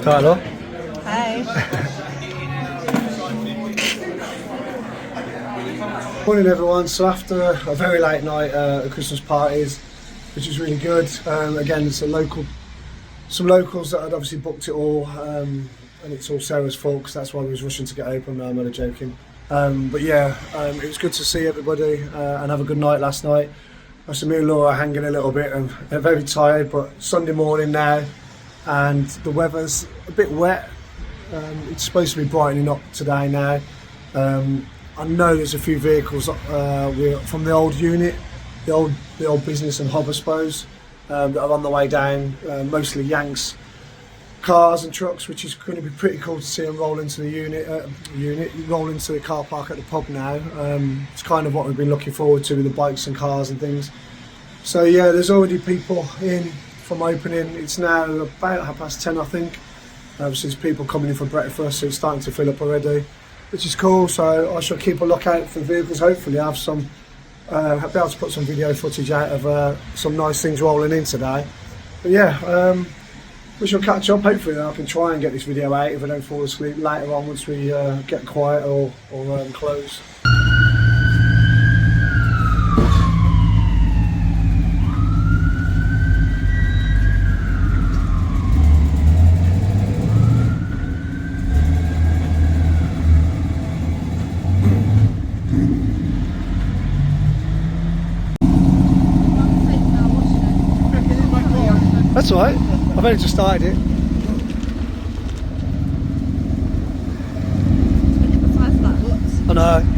Hello.
Hi.
Morning everyone. So after a very late night at Christmas parties, which was really good. Again, it's some locals that had obviously booked it all, and it's all Sarah's fault because that's why we was rushing to get open. No, I'm only joking. But yeah, it was good to see everybody and have a good night last night. So me and Laura are hanging a little bit and very tired, but Sunday morning now, and the weather's a bit wet. It's supposed to be brightening up today now. I know there's a few vehicles from the old unit, the old business and hub, I suppose, that are on the way down, mostly Yanks cars and trucks, which is going to be pretty cool to see them roll into the roll into the car park at the pub now. It's kind of what we've been looking forward to with the bikes and cars and things. So yeah, there's already people in from opening. It's now about 10:30, I think. So there's people coming in for breakfast, so it's starting to fill up already, which is cool. So I shall keep a lookout for the vehicles. Hopefully I have some I'll be able to put some video footage out of some nice things rolling in today. But yeah, we shall catch up. Hopefully I can try and get this video out if I don't fall asleep later on once we get quiet or close. That's all right. I've only just started it.
Look at the size of that whoops.
I know.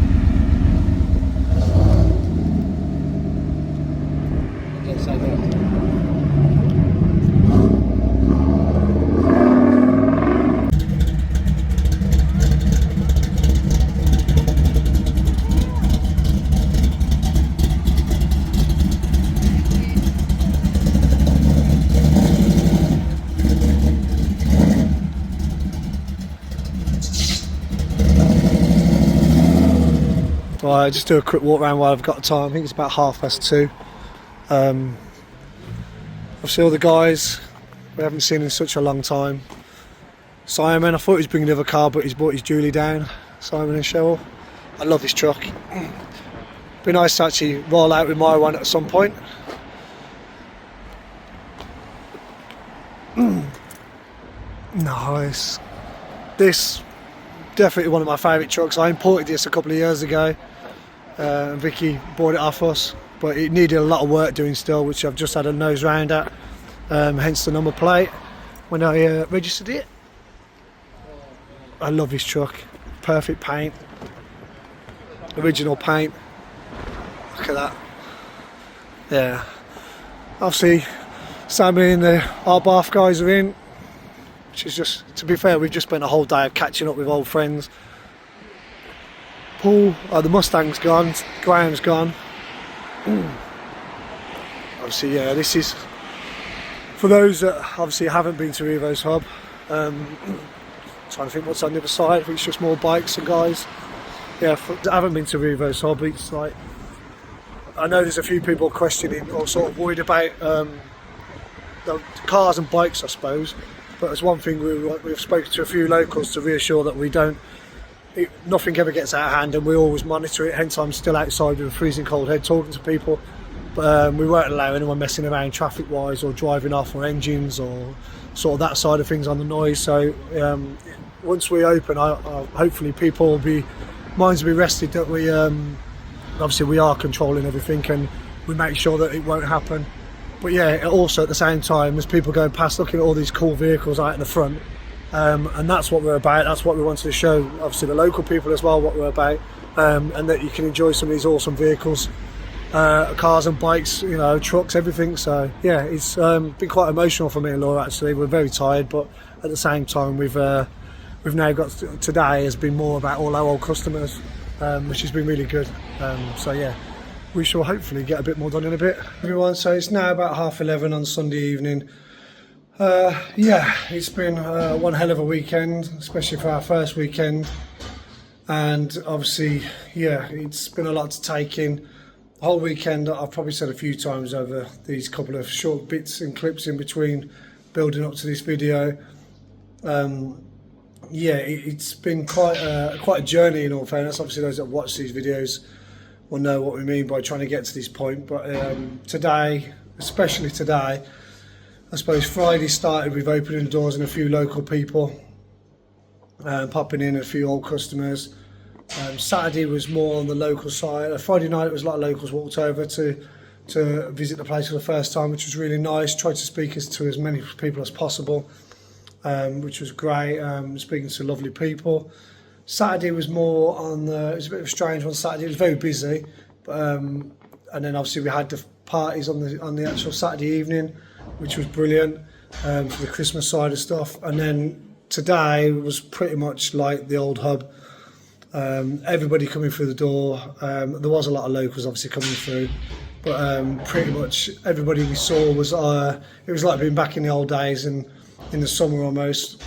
Right, just do a quick walk around while I've got time. I think it's about 2:30. Obviously all the guys we haven't seen in such a long time. Simon, I thought he was bringing another car, but he's brought his Julie down. Simon and Cheryl. I love his truck. Be nice to actually roll out with my one at some point. Nice. This definitely one of my favourite trucks. I imported this a couple of years ago. Vicky bought it off us, but it needed a lot of work doing still, which I've just had a nose round at, hence the number plate when I registered it. I love this truck. Perfect paint, original paint. Look at that. Yeah, obviously Sammy and the Art Bath guys are in, which is just, to be fair, we've just spent a whole day of catching up with old friends. Paul, the Mustang's gone, Graham's gone. Obviously, yeah, this is for those that obviously haven't been to Rivo's hub. Trying to think what's on the other side. I think it's just more bikes and guys. Yeah, I haven't been to Rivo's hub. It's like, I know there's a few people questioning or sort of worried about the cars and bikes, I suppose. But there's one thing we've spoken to a few locals to reassure that we don't. Nothing ever gets out of hand, and we always monitor it. Hence, I'm still outside with a freezing cold head talking to people. But we won't allow anyone messing around traffic-wise or driving off or engines or sort of that side of things on the noise. So once we open, hopefully people will be minds will be rested that we obviously we are controlling everything and we make sure that it won't happen. But yeah, also at the same time, there's people going past looking at all these cool vehicles out in the front. And that's what we're about. That's what we wanted to show, obviously the local people as well, what we're about, and that you can enjoy some of these awesome vehicles, cars and bikes, you know, trucks, everything. So yeah, it's been quite emotional for me and Laura. Actually, we're very tired, but at the same time, we've now got today has been more about all our old customers, which has been really good. So yeah, we shall hopefully get a bit more done in a bit, everyone. So it's now about 11:30 on Sunday evening. Yeah, it's been one hell of a weekend, especially for our first weekend, and obviously, yeah, it's been a lot to take in. The whole weekend, I've probably said a few times over these couple of short bits and clips in between building up to this video. Yeah, it's been quite a journey in all fairness. Obviously, those that watch these videos will know what we mean by trying to get to this point, but today, especially today, I suppose Friday started with opening the doors and a few local people, popping in, a few old customers. Saturday was more on the local side. Friday night it was a lot of locals walked over to visit the place for the first time, which was really nice. Tried to speak to as many people as possible, which was great. Speaking to lovely people. Saturday was more on the, it was a bit of a strange one. Saturday it was very busy, but, and then obviously we had the parties on the actual Saturday evening, which was brilliant, for the Christmas side of stuff. And then today was pretty much like the old hub. Everybody coming through the door. There was a lot of locals obviously coming through, but pretty much everybody we saw was, it was like being back in the old days and in the summer almost,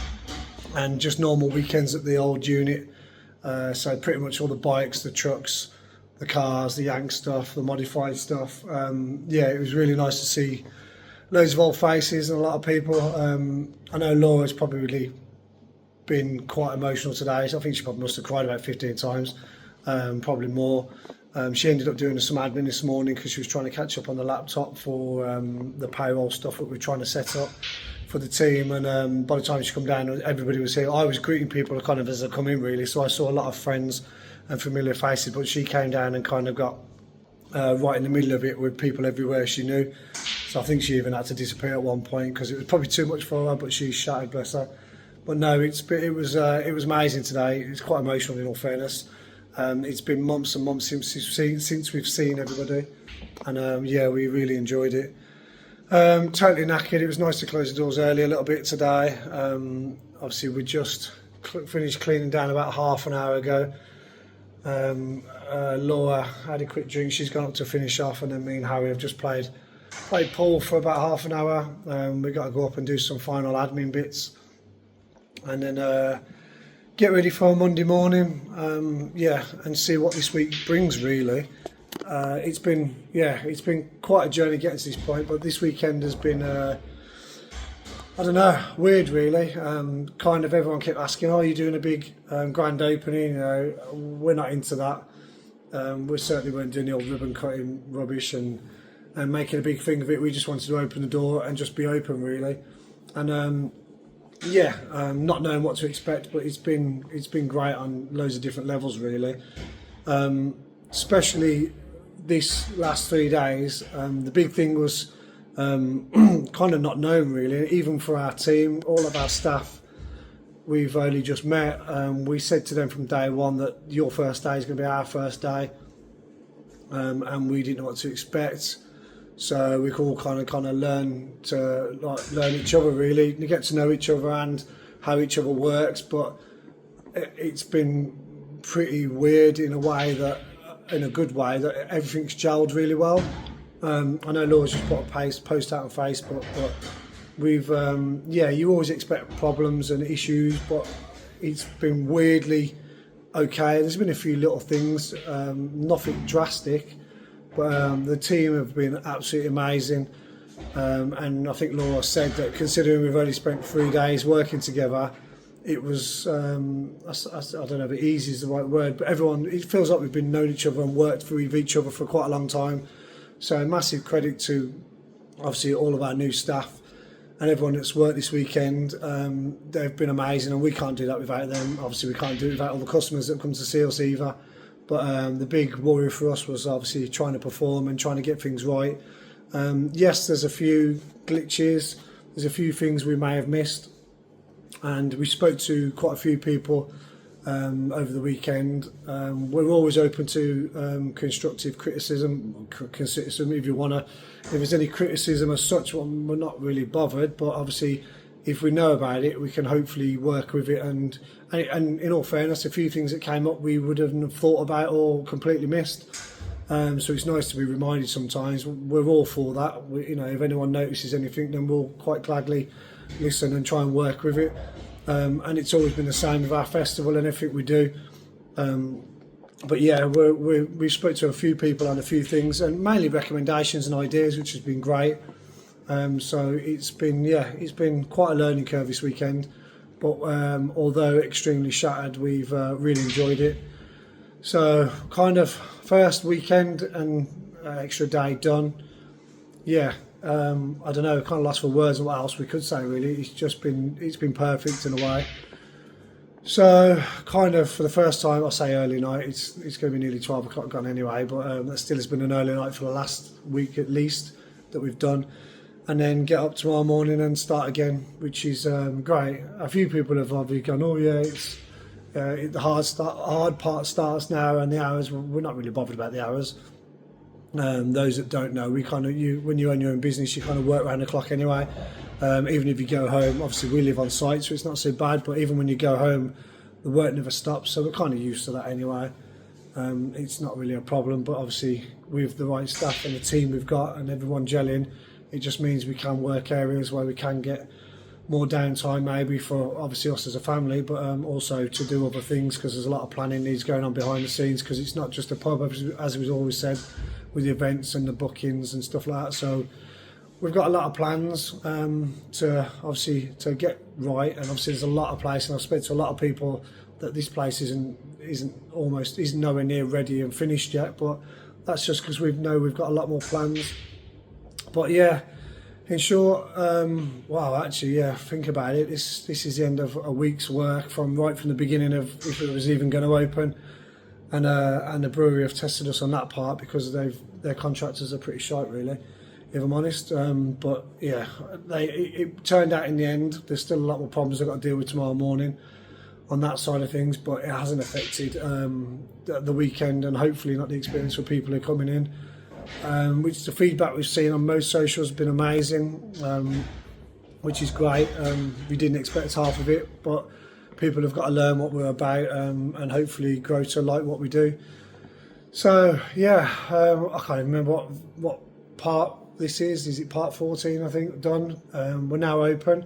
and just normal weekends at the old unit. So pretty much all the bikes, the trucks, the cars, the Yank stuff, the modified stuff. Yeah, it was really nice to see loads of old faces and a lot of people. I know Laura's probably been quite emotional today. So I think she probably must have cried about 15 times, probably more. She ended up doing some admin this morning because she was trying to catch up on the laptop for the payroll stuff that we're trying to set up for the team. And by the time she come down, everybody was here. I was greeting people kind of as they come in really, so I saw a lot of friends and familiar faces, but she came down and kind of got right in the middle of it with people everywhere she knew. So I think she even had to disappear at one point because it was probably too much for her, but she's shattered, bless her. But no, it was amazing today. It's quite emotional in all fairness. It's been months and months since we've seen everybody, and yeah, we really enjoyed it. Totally knackered. It was nice to close the doors early a little bit today. Obviously, we just finished cleaning down about half an hour ago. Laura had a quick drink. She's gone up to finish off, and then me and Harry have just played pool for about half an hour. We've got to go up and do some final admin bits, and then get ready for Monday morning. Yeah, and see what this week brings. Really, it's been quite a journey getting to this point. But this weekend has been I don't know, weird really. Kind of everyone kept asking, "Oh, are you doing a big grand opening?" You know, we're not into that. We certainly weren't doing the old ribbon cutting rubbish and making a big thing of it. We just wanted to open the door and just be open really. And yeah, not knowing what to expect, but it's been great on loads of different levels really. Especially this last 3 days, the big thing was kind of not known really, even for our team, all of our staff. We've only just met. We said to them from day one that your first day is going to be our first day, and we didn't know what to expect. So we all kind of learn each other really, to get to know each other and how each other works. But it's been pretty weird in a way that, in a good way, that everything's gelled really well. I know Laura's just put a post out on Facebook, but we've yeah, you always expect problems and issues, but it's been weirdly okay. There's been a few little things, nothing drastic, but the team have been absolutely amazing. And I think Laura said that considering we've only spent 3 days working together, it was I don't know if easy is the right word, but it feels like we've been known each other and worked with each other for quite a long time. So massive credit to obviously all of our new staff and everyone that's worked this weekend. They've been amazing, and we can't do that without them. Obviously we can't do it without all the customers that come to see us either. But the big worry for us was obviously trying to perform and trying to get things right. Yes, there's a few glitches, there's a few things we may have missed, and we spoke to quite a few people over the weekend. We're always open to constructive criticism if you want to. If there's any criticism as such, well, we're not really bothered, but obviously if we know about it, we can hopefully work with it. And in all fairness, a few things that came up we wouldn't have thought about or completely missed. So it's nice to be reminded sometimes. We're all for that. You know, if anyone notices anything, then we'll quite gladly listen and try and work with it. And it's always been the same with our festival and everything we do. But yeah, we spoke to a few people on a few things, and mainly recommendations and ideas, which has been great. So it's been quite a learning curve this weekend. But although extremely shattered, we've really enjoyed it. So kind of first weekend and extra day done. Yeah. I don't know, kind of lost for words on what else we could say really. It's been perfect in a way. So kind of for the first time, I'll say early night, it's going to be nearly 12 o'clock gone anyway, but that still has been an early night for the last week at least that we've done, and then get up tomorrow morning and start again, which is great. A few people have obviously gone, oh yeah, it's the hard part starts now, and the hours, we're not really bothered about the hours. Those that don't know, when you own your own business, you kind of work around the clock anyway. Even if you go home, obviously we live on site, so it's not so bad. But even when you go home, the work never stops, so we're kind of used to that anyway. It's not really a problem. But obviously, with the right staff and the team we've got, and everyone gelling, it just means we can work areas where we can get more downtime, maybe for obviously us as a family, but also to do other things, because there's a lot of planning needs going on behind the scenes, because it's not just a pub, as was always said, with the events and the bookings and stuff like that. So we've got a lot of plans to get right, and obviously there's a lot of places, and I've spoken to a lot of people that this place isn't nowhere near ready and finished yet, but that's just because we've got a lot more plans. But yeah, in short, wow, actually, yeah, think about it. This is the end of a week's work right from the beginning of if it was even going to open, and the brewery have tested us on that part, because their contractors are pretty shite really. if I'm honest. But yeah, it turned out in the end. There's still a lot more problems I've got to deal with tomorrow morning on that side of things, but it hasn't affected the weekend, and hopefully not the experience for people who are coming in. Which the feedback we've seen on most socials has been amazing, which is great. We didn't expect half of it, but people have got to learn what we're about, and hopefully grow to like what we do. So yeah, I can't even remember what part this is. Is it part 14? I think done. We're now open.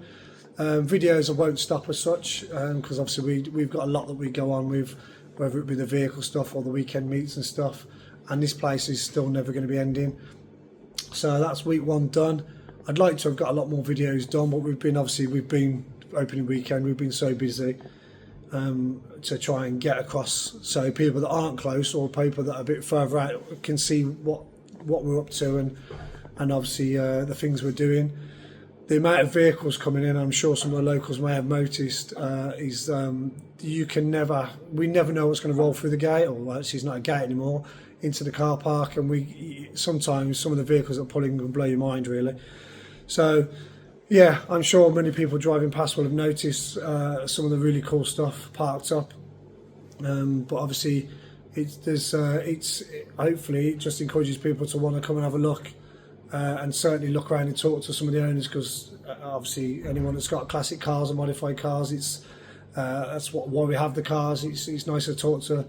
Videos I won't stop as such, because obviously we've got a lot that we go on with, whether it be the vehicle stuff or the weekend meets and stuff, and this place is still never going to be ending. So that's week 1 done. I'd like to have got a lot more videos done, but we've been opening weekend, we've been so busy to try and get across, so people that aren't close or people that are a bit further out can see what we're up to, and obviously the things we're doing. The amount of vehicles coming in, I'm sure some of the locals may have noticed, is we never know what's going to roll through the gate, or actually it's not a gate anymore, into the car park, and sometimes some of the vehicles that are pulling will blow your mind really. So yeah, I'm sure many people driving past will have noticed some of the really cool stuff parked up, but obviously hopefully it just encourages people to want to come and have a look. And certainly look around and talk to some of the owners, because obviously anyone that's got classic cars or modified cars, that's why we have the cars. It's nice to talk to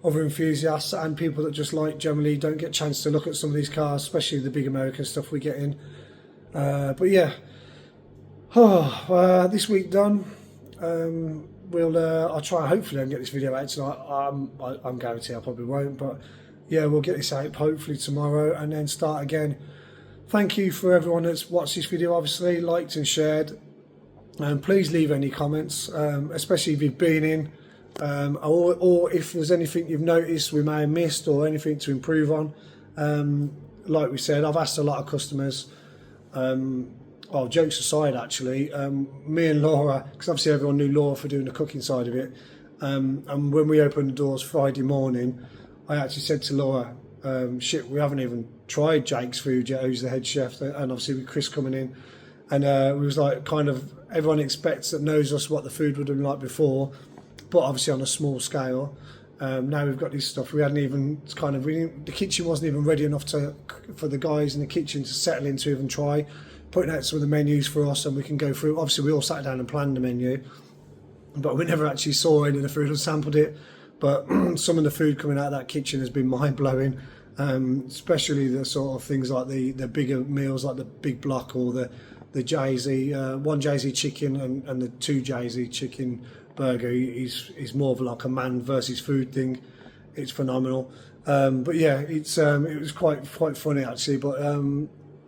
other enthusiasts and people that just generally don't get a chance to look at some of these cars, especially the big American stuff we get in. But yeah, this week done. I'll try, hopefully I can get this video out tonight. I'm guaranteed I probably won't, but yeah, we'll get this out hopefully tomorrow and then start again. Thank you for everyone that's watched this video, obviously, liked and shared. Please leave any comments, especially if you've been in, or if there's anything you've noticed we may have missed or anything to improve on. Like we said, I've asked a lot of customers, jokes aside actually, me and Laura, because obviously everyone knew Laura for doing the cooking side of it, and when we opened the doors Friday morning, I actually said to Laura, shit, we haven't even tried Jake's food yet, who's the head chef, and obviously with Chris coming in, and we was like, kind of, everyone expects that knows us what the food would have been like before, but obviously on a small scale. Now we've got this stuff, we hadn't even the kitchen wasn't even ready enough for the guys in the kitchen to settle into even try putting out some of the menus for us, and we can go through. Obviously we all sat down and planned the menu, but we never actually saw any of the food or sampled it. But some of the food coming out of that kitchen has been mind-blowing, especially the sort of things like the bigger meals, like the big block or the JZ, 1 JZ chicken and the 2 JZ chicken burger is more of like a man versus food thing. It's phenomenal. But yeah, it was quite funny actually. But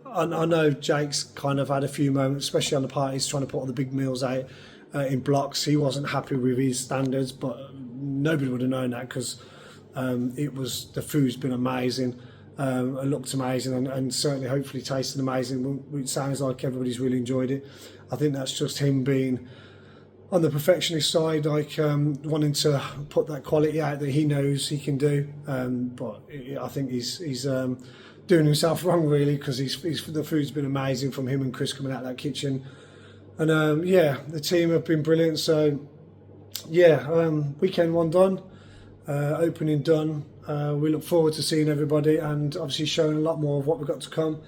I know Jake's kind of had a few moments, especially on the parties, trying to put all the big meals out in blocks. He wasn't happy with his standards, but nobody would have known that, because the food's been amazing. It looked amazing, and certainly hopefully tasted amazing. It sounds like everybody's really enjoyed it. I think that's just him being on the perfectionist side, wanting to put that quality out that he knows he can do. But I think he's doing himself wrong really, because the food's been amazing from him and Chris coming out of that kitchen. And yeah, the team have been brilliant. So yeah, weekend 1 done, opening done. We look forward to seeing everybody and obviously showing a lot more of what we've got to come.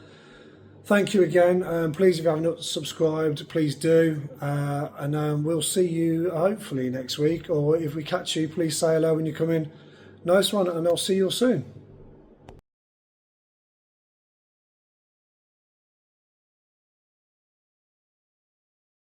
Thank you again. Please, if you haven't subscribed, please do. And we'll see you hopefully next week, or if we catch you, please say hello when you come in. Nice one, and I'll see you all soon.